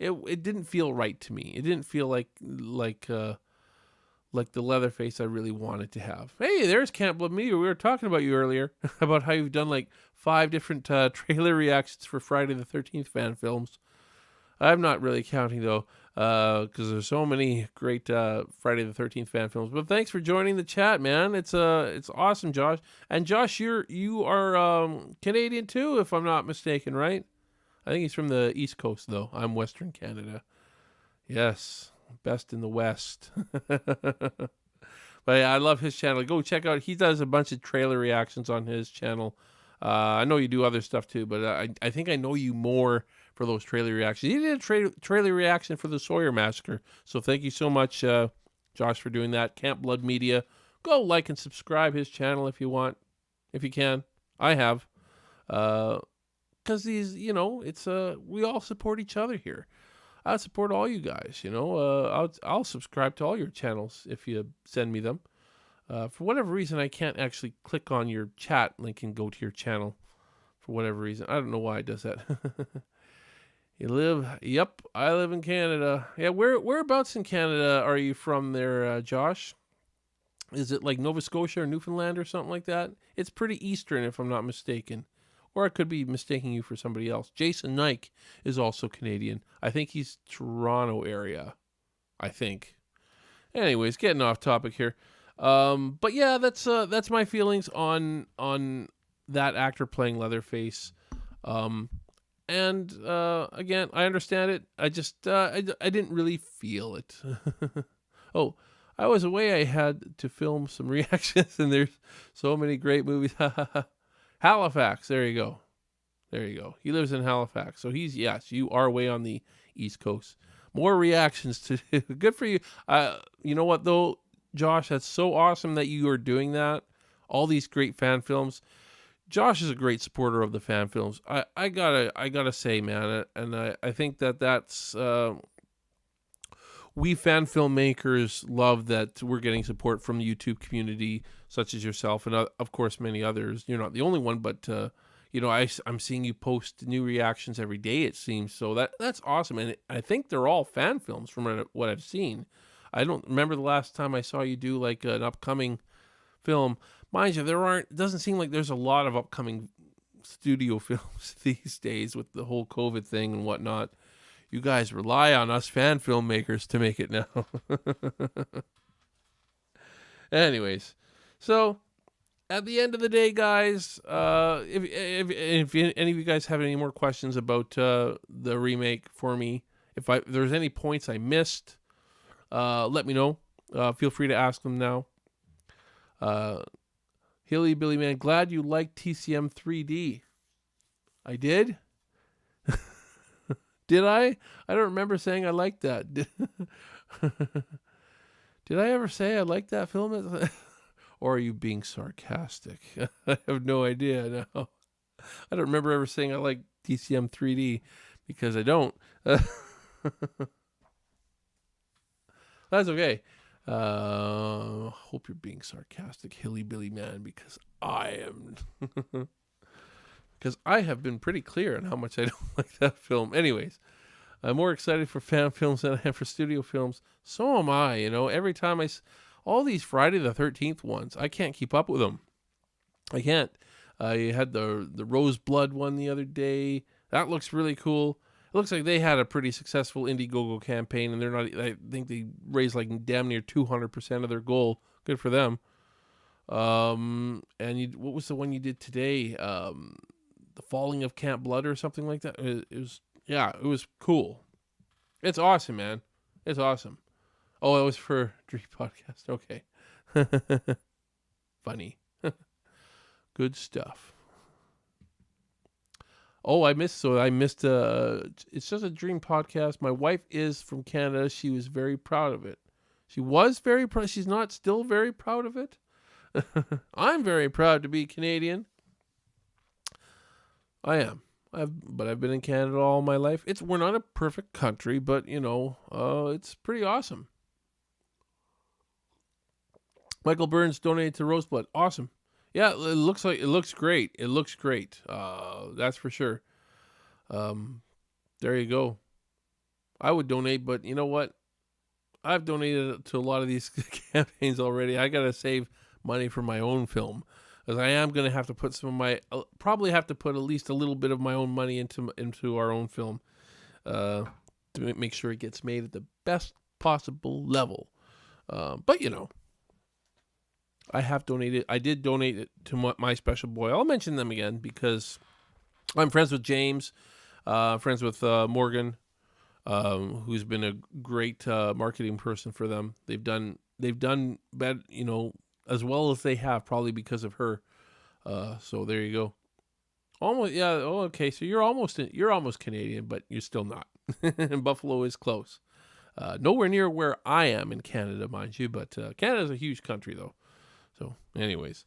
it didn't feel right to me. It didn't feel like the Leatherface I really wanted to have. Hey, there's Can't Blood Media. We were talking about you earlier about how you've done like 5 different trailer reactions for Friday the 13th fan films. I'm not really counting though, because there's so many great Friday the 13th fan films. But thanks for joining the chat, man. It's awesome, Josh. And Josh, you are Canadian too, if I'm not mistaken, right? I think he's from the East Coast though. I'm Western Canada. Yes, best in the West. But yeah, I love his channel. Go check out. He does a bunch of trailer reactions on his channel. I know you do other stuff too, but I think I know you more for those trailer reactions. He did a trailer reaction for the Sawyer Massacre. So thank you so much, Josh, for doing that. Camp Blood Media. Go like and subscribe his channel if you want, if you can. I have, because these, it's we all support each other here. I support all you guys. I'll subscribe to all your channels if you send me them. For whatever reason, I can't actually click on your chat link and go to your channel. For whatever reason, I don't know why it does that. Yep, I live in Canada. Yeah, whereabouts in Canada are you from there, Josh? Is it like Nova Scotia or Newfoundland or something like that? It's pretty eastern, if I'm not mistaken. Or I could be mistaking you for somebody else. Jason Nike is also Canadian. I think he's Toronto area. I think. Anyways, getting off topic here. But yeah, that's my feelings on that actor playing Leatherface. And again, I understand it. I just I didn't really feel it. Oh, I was away. I had to film some reactions, and there's so many great movies. Halifax. There you go. He lives in Halifax. So yes, you are way on the East Coast. More reactions to good for you. You know what though, Josh? That's so awesome that you are doing that. All these great fan films. Josh is a great supporter of the fan films. I gotta say, man, and I think that's we fan filmmakers love that we're getting support from the YouTube community, such as yourself and of course many others. You're not the only one, but I'm seeing you post new reactions every day. It seems so that's awesome, and I think they're all fan films from what I've seen. I don't remember the last time I saw you do like an upcoming film. Mind you, it doesn't seem like there's a lot of upcoming studio films these days with the whole COVID thing and whatnot. You guys rely on us fan filmmakers to make it now. Anyways, so at the end of the day, guys, if any of you guys have any more questions about the remake for me, if there's any points I missed, let me know. Feel free to ask them now. Hilly Billy Man, glad you liked TCM 3D. I did? Did I? I don't remember saying I liked that. Did I ever say I liked that film? Or are you being sarcastic? I have no idea now. I don't remember ever saying I like TCM 3D because I don't. That's okay. Hope you're being sarcastic, Hilly Billy Man, because I am. Because I have been pretty clear on how much I don't like that film. Anyways, I'm more excited for fan films than I am for studio films. So am I. Every time all these Friday the 13th ones, I can't keep up with them. I can't. You had the Rose Blood one the other day. That looks really cool. It looks like they had a pretty successful Indiegogo campaign, and I think they raised like damn near 200% of their goal. Good for them. And what was the one you did today? The Falling of Camp Blood or something like that. It was cool. It's awesome, man. It's awesome. Oh, it was for Dream Podcast. Okay. Funny. Good stuff. Oh, I missed. It's just a Dream Podcast. My wife is from Canada. She was very proud of it. She was very proud. She's not still very proud of it. I'm very proud to be Canadian. I am. I've been in Canada all my life. We're not a perfect country, but it's pretty awesome. Michael Burns donated to Roseblood. Awesome. Yeah, it looks great. It looks great. That's for sure. There you go. I would donate, but you know what? I've donated to a lot of these campaigns already. I gotta save money for my own film, because I am gonna have to put probably have to put at least a little bit of my own money into our own film, to make sure it gets made at the best possible level. But I have donated. I did donate it to my special boy. I'll mention them again because I'm friends with James, friends with Morgan, who's been a great marketing person for them. They've done bad, as well as they have, probably because of her. So there you go. Almost, yeah. Oh, okay. So you're almost Canadian, but you're still not. Buffalo is close. Nowhere near where I am in Canada, mind you, but Canada's a huge country, though. So, anyways,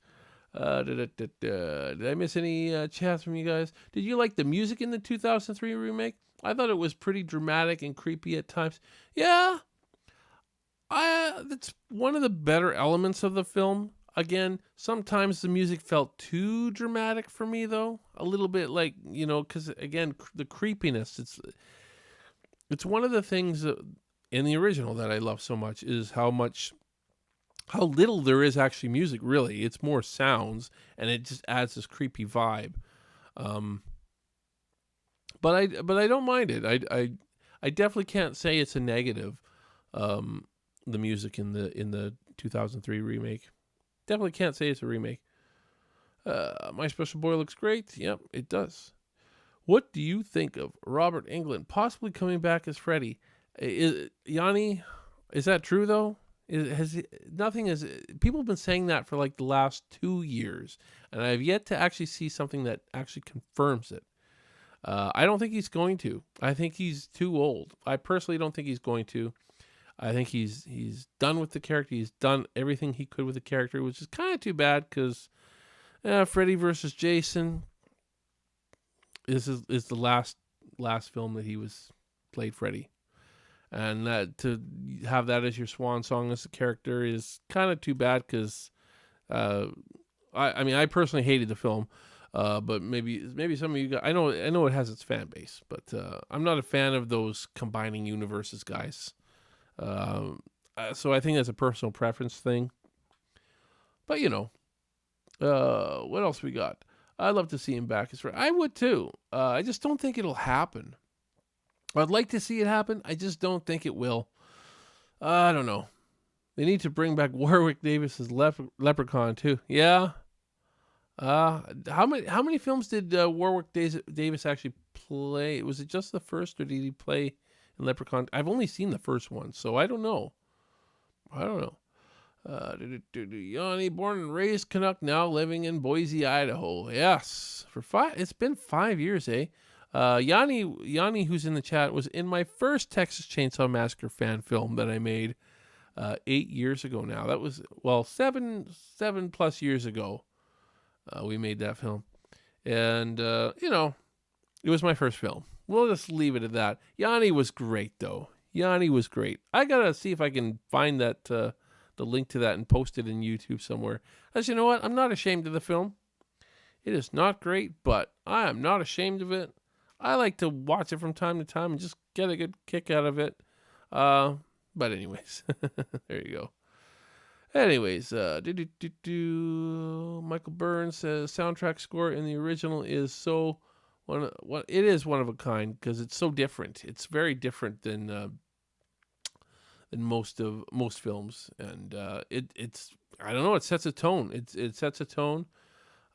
did I miss any chats from you guys? Did you like the music in the 2003 remake? I thought it was pretty dramatic and creepy at times. Yeah, that's one of the better elements of the film. Again, sometimes the music felt too dramatic for me, though. A little bit like, because again, the creepiness. It's one of the things in the original that I love so much is how little there is actually music, really. It's more sounds, and it just adds this creepy vibe. But I don't mind it. I definitely can't say it's a negative. The music in the 2003 remake. Definitely can't say it's a remake. My special boy looks great. Yep, it does. What do you think of Robert Englund possibly coming back as Freddy? Yanni, is that true though? People have been saying that for like the last 2 years, and I have yet to actually see something that actually confirms it. I don't think he's going to. I think he's too old. I personally don't think he's going to. I think he's done with the character. He's done everything he could with the character, which is kind of too bad because Freddy versus Jason is the last film that he was played Freddy, and that to have that as your swan song as a character is kind of too bad because I mean I personally hated the film, but maybe some of you guys I know it has its fan base, but I'm not a fan of those combining universes guys. So I think that's a personal preference thing. But what else we got? I'd love to see him back as Freddy. I would too. I just don't think it'll happen. I'd like to see it happen. I just don't think it will. I don't know. They need to bring back Warwick Davis's Leprechaun too. Yeah. How many films did Warwick Davis actually play? Was it just the first, or did he play in Leprechaun? I've only seen the first one, so I don't know. Yanni, born and raised Canuck, now living in Boise, Idaho. Yes, it's been 5 years, eh? Yanni, who's in the chat, was in my first Texas Chainsaw Massacre fan film that I made 8 years ago now. That was, 7+ years ago. We made that film. And, it was my first film. We'll just leave it at that. Yanni was great, though. Yanni was great. I got to see if I can find that, the link to that and post it in YouTube somewhere. As you know what? I'm not ashamed of the film. It is not great, but I am not ashamed of it. I like to watch it from time to time and just get a good kick out of it. But anyways, there you go. Anyways, Michael Burns says soundtrack score in the original is it is one of a kind because it's so different. It's very different than most films, and it's I don't know. It sets a tone. It sets a tone.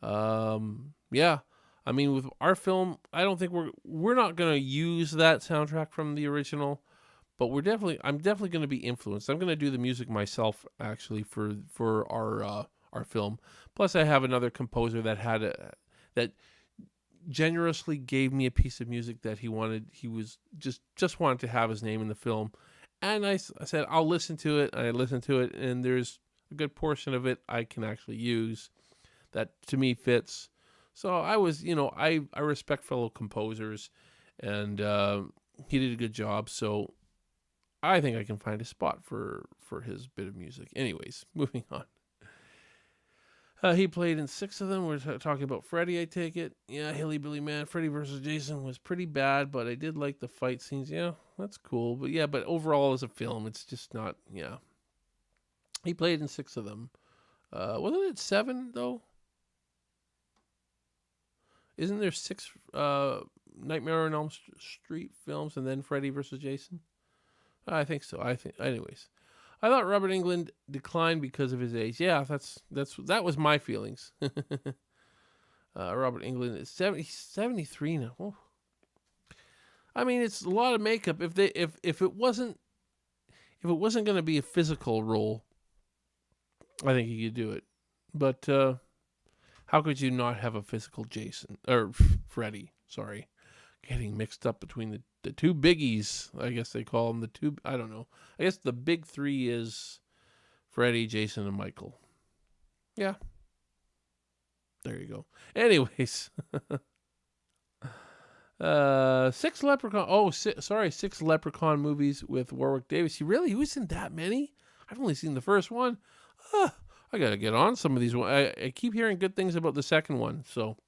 Yeah. I mean, with our film, I don't think we're not gonna use that soundtrack from the original. But I'm definitely going to be influenced. I'm going to do the music myself, actually, for our film. Plus, I have another composer that generously gave me a piece of music that he wanted. He was just wanted to have his name in the film, and I said I'll listen to it. I listened to it, and there's a good portion of it I can actually use that to me fits. So I was, I respect fellow composers, and he did a good job. So I think I can find a spot for his bit of music. Anyways, moving on. He played in 6 of them. We're talking about Freddy, I take it. Yeah, Hilly Billy Man. Freddy versus Jason was pretty bad, but I did like the fight scenes. Yeah, that's cool. But overall as a film, it's just not, yeah. He played in 6 of them. Wasn't it 7, though? Isn't there 6 Nightmare on Elm Street films and then Freddy versus Jason? I think so. Anyways, I thought Robert Englund declined because of his age. Yeah, that was my feelings. Robert Englund is 73 now. Oh. I mean, it's a lot of makeup. If it wasn't going to be a physical role, I think he could do it. But how could you not have a physical Jason or Freddy? Sorry, getting mixed up between the two biggies, I guess they call them the two. I don't know. I guess the big 3 is Freddy, Jason, and Michael. Yeah. There you go. Anyways. 6 Leprechaun. Oh, 6 Leprechaun movies with Warwick Davis. He was in that many? I've only seen the first one. I got to get on some of these. I keep hearing good things about the second one, so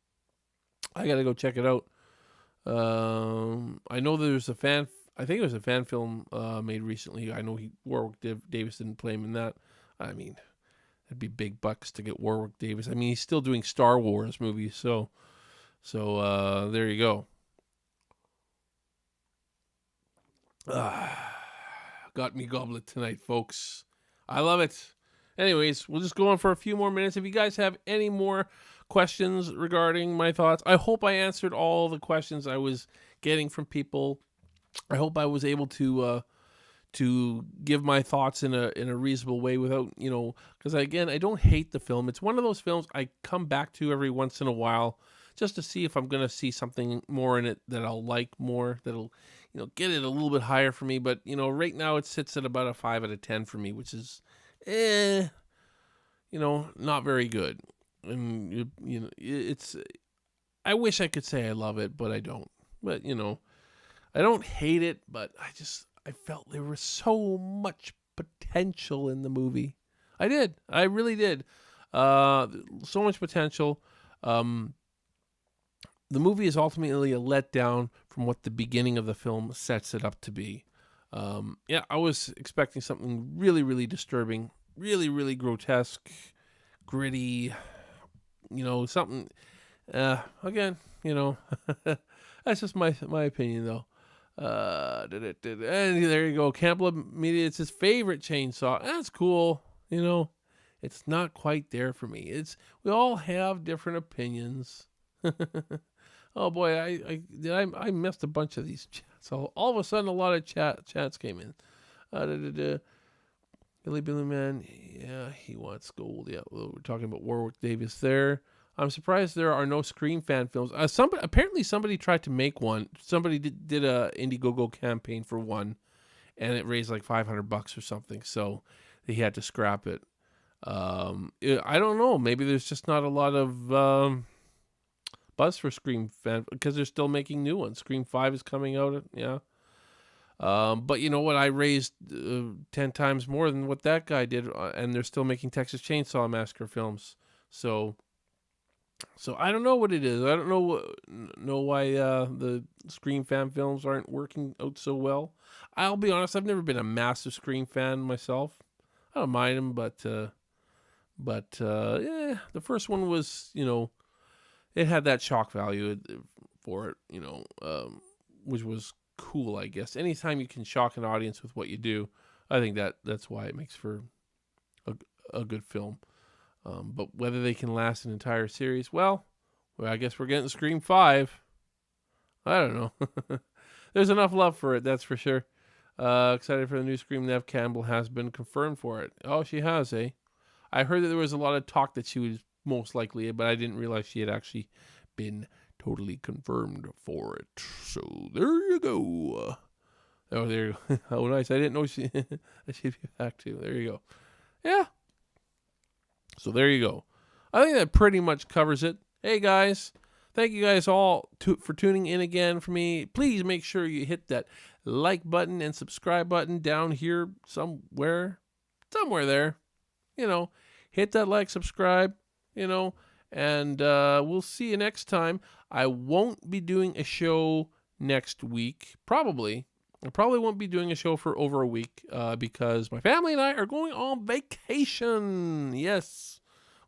I got to go check it out. I know there's a fan. I think it was a fan film made recently. I know Warwick Davis didn't play him in that. I mean, it'd be big bucks to get Warwick Davis. I mean, he's still doing Star Wars movies, so there you go. Got me goblet tonight, folks. I love it. Anyways, we'll just go on for a few more minutes. If you guys have any more questions regarding my thoughts, I hope I answered all the questions I was getting from people. I hope I was able to give my thoughts in a reasonable way without, because again, I don't hate the film. It's one of those films I come back to every once in a while just to see if I'm going to see something more in it that I'll like more, that'll, get it a little bit higher for me. But, right now it sits at about a 5 out of 10 for me, which is, not very good. and you know, it's. I wish I could say I love it, but I don't. But you know, I don't hate it, but I felt there was so much potential in the movie. I did. I really did. So much potential. Um, the movie is ultimately a letdown from what the beginning of the film sets it up to be. Yeah, I was expecting something really, really disturbing, really, really grotesque, gritty. You know, something. Again, you know, that's just my opinion though. And there you go. Camp Blood Media. It's his favorite chainsaw. That's cool. You know, it's not quite there for me. We all have different opinions. Oh boy, I missed a bunch of these chats. So all of a sudden, a lot of chats came in. Billy Man, yeah, he wants gold. Yeah, we're talking about Warwick Davis there. I'm surprised there are no Scream fan films. Apparently somebody tried to make one. Somebody did a Indiegogo campaign for one, and it raised like $500 or something. So he had to scrap it. I don't know. Maybe there's just not a lot of buzz for Scream fan because they're still making new ones. Scream 5 is coming out. Yeah. But you know what? I raised 10 times more than what that guy did, and they're still making Texas Chainsaw Massacre films. So I don't know what it is. I don't know why the Scream fan films aren't working out so well. I'll be honest. I've never been a massive Scream fan myself. I don't mind them, but yeah, the first one was, you know, it had that shock value for it, you know, which was cool, I guess. Anytime you can shock an audience with what you do, I think that's why it makes for a good film. But whether they can last an entire series, well, I guess we're getting Scream 5. I don't know. There's enough love for it, that's for sure. Excited for the new Scream. Nev Campbell has been confirmed for it. Oh, she has, eh? I heard that there was a lot of talk that she was most likely, but I didn't realize she had actually been totally confirmed for it. So there you go. Oh, there you go. Oh, nice. I didn't know she'd be back too. There you go. Yeah. So there you go. I think that pretty much covers it. Hey, guys. Thank you guys all for tuning in again for me. Please make sure you hit that like button and subscribe button down here somewhere there. You know, hit that like, subscribe, you know, and we'll see you next time. I won't be doing a show next week. I probably won't be doing a show for over a week because my family and I are going on vacation. Yes,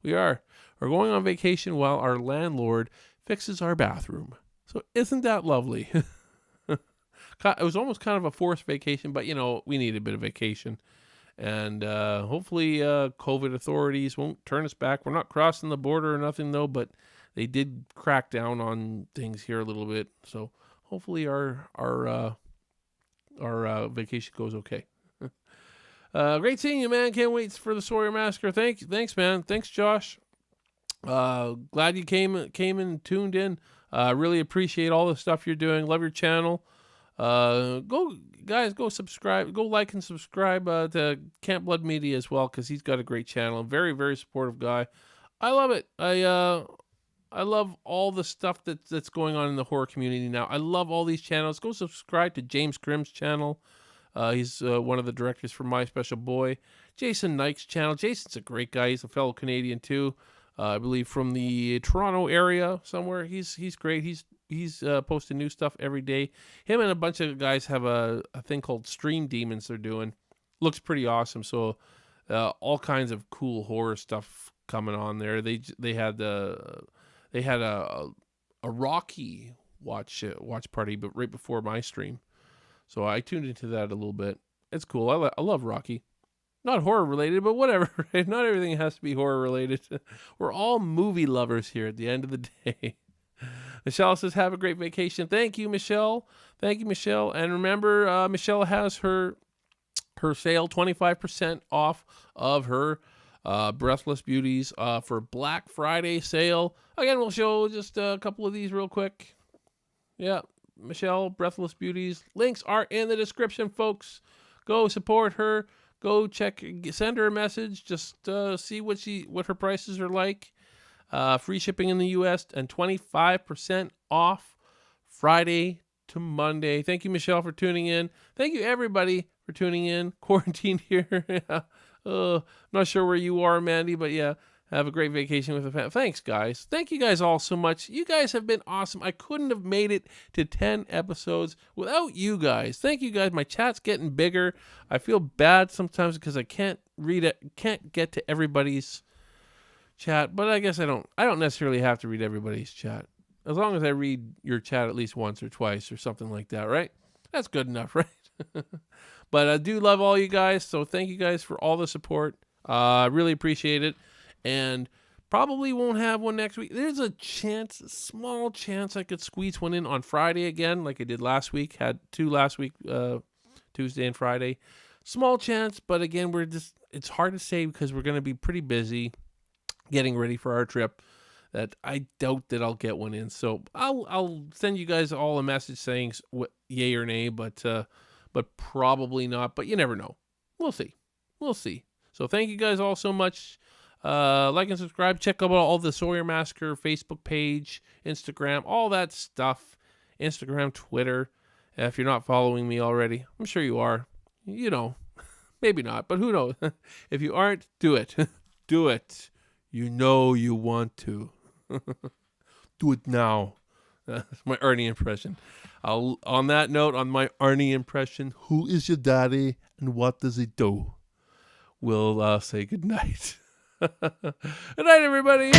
we are. We're going on vacation while our landlord fixes our bathroom. So isn't that lovely? It was almost kind of a forced vacation, but, you know, we need a bit of vacation. And hopefully COVID authorities won't turn us back. We're not crossing the border or nothing, though, but they did crack down on things here a little bit. So hopefully our vacation goes okay. Great seeing you, man. Can't wait for the Sawyer Massacre. Thanks, man. Thanks, Josh. Glad you came and tuned in. Really appreciate all the stuff you're doing. Love your channel. Go subscribe. Go like and subscribe to Camp Blood Media as well, because he's got a great channel. Very, very supportive guy. I love it. I love all the stuff that's going on in the horror community now. I love all these channels. Go subscribe to James Grimm's channel. He's one of the directors for My Special Boy. Jason Knight's channel. Jason's a great guy. He's a fellow Canadian too. I believe from the Toronto area somewhere. He's great. He's posting new stuff every day. Him and a bunch of guys have a thing called Stream Demons they're doing. Looks pretty awesome. So all kinds of cool horror stuff coming on there. They had a Rocky watch party, but right before my stream. So I tuned into that a little bit. It's cool. I love Rocky. Not horror related, but whatever. Right? Not everything has to be horror related. We're all movie lovers here at the end of the day. Michelle says, have a great vacation. Thank you, Michelle. Thank you, Michelle. And remember, Michelle has her sale, 25% off of her Breathless Beauties for Black Friday sale. Again, we'll show just a couple of these real quick. Yeah, Michelle, Breathless Beauties. Links are in the description, folks. Go support her. Go check, send her a message. Just see what her prices are like. free shipping in the U.S., and 25% off Friday to Monday. Thank you, Michelle, for tuning in. Thank you, everybody, for tuning in. Quarantined here. I'm not sure where you are, Mandy, but yeah, have a great vacation with the family. Thanks, guys. Thank you guys all so much. You guys have been awesome. I couldn't have made it to 10 episodes without you guys. Thank you guys. My chat's getting bigger. I feel bad sometimes because I can't read it, can't get to everybody's chat, but I guess I don't necessarily have to read everybody's chat. As long as I read your chat at least once or twice or something like that, right? That's good enough, right? But I do love all you guys, so thank you guys for all the support. I really appreciate it. And probably won't have one next week. There's a chance, a small chance I could squeeze one in on Friday again, like I did last week. Had 2 last week, Tuesday and Friday. Small chance, but again, it's hard to say because we're going to be pretty busy getting ready for our trip. That I doubt that I'll get one in. So I'll send you guys all a message saying yay or nay, but probably not. But you never know. We'll see. So thank you guys all so much. Like and subscribe. Check out all the Sawyer Massacre Facebook page, Instagram, all that stuff. Instagram, Twitter. If you're not following me already, I'm sure you are. You know, maybe not, but who knows? If you aren't, do it. Do it. You know you want to. Do it now. That's my Arnie impression. On that note, on my Arnie impression, who is your daddy and what does he do? We'll say good night. Good night, everybody.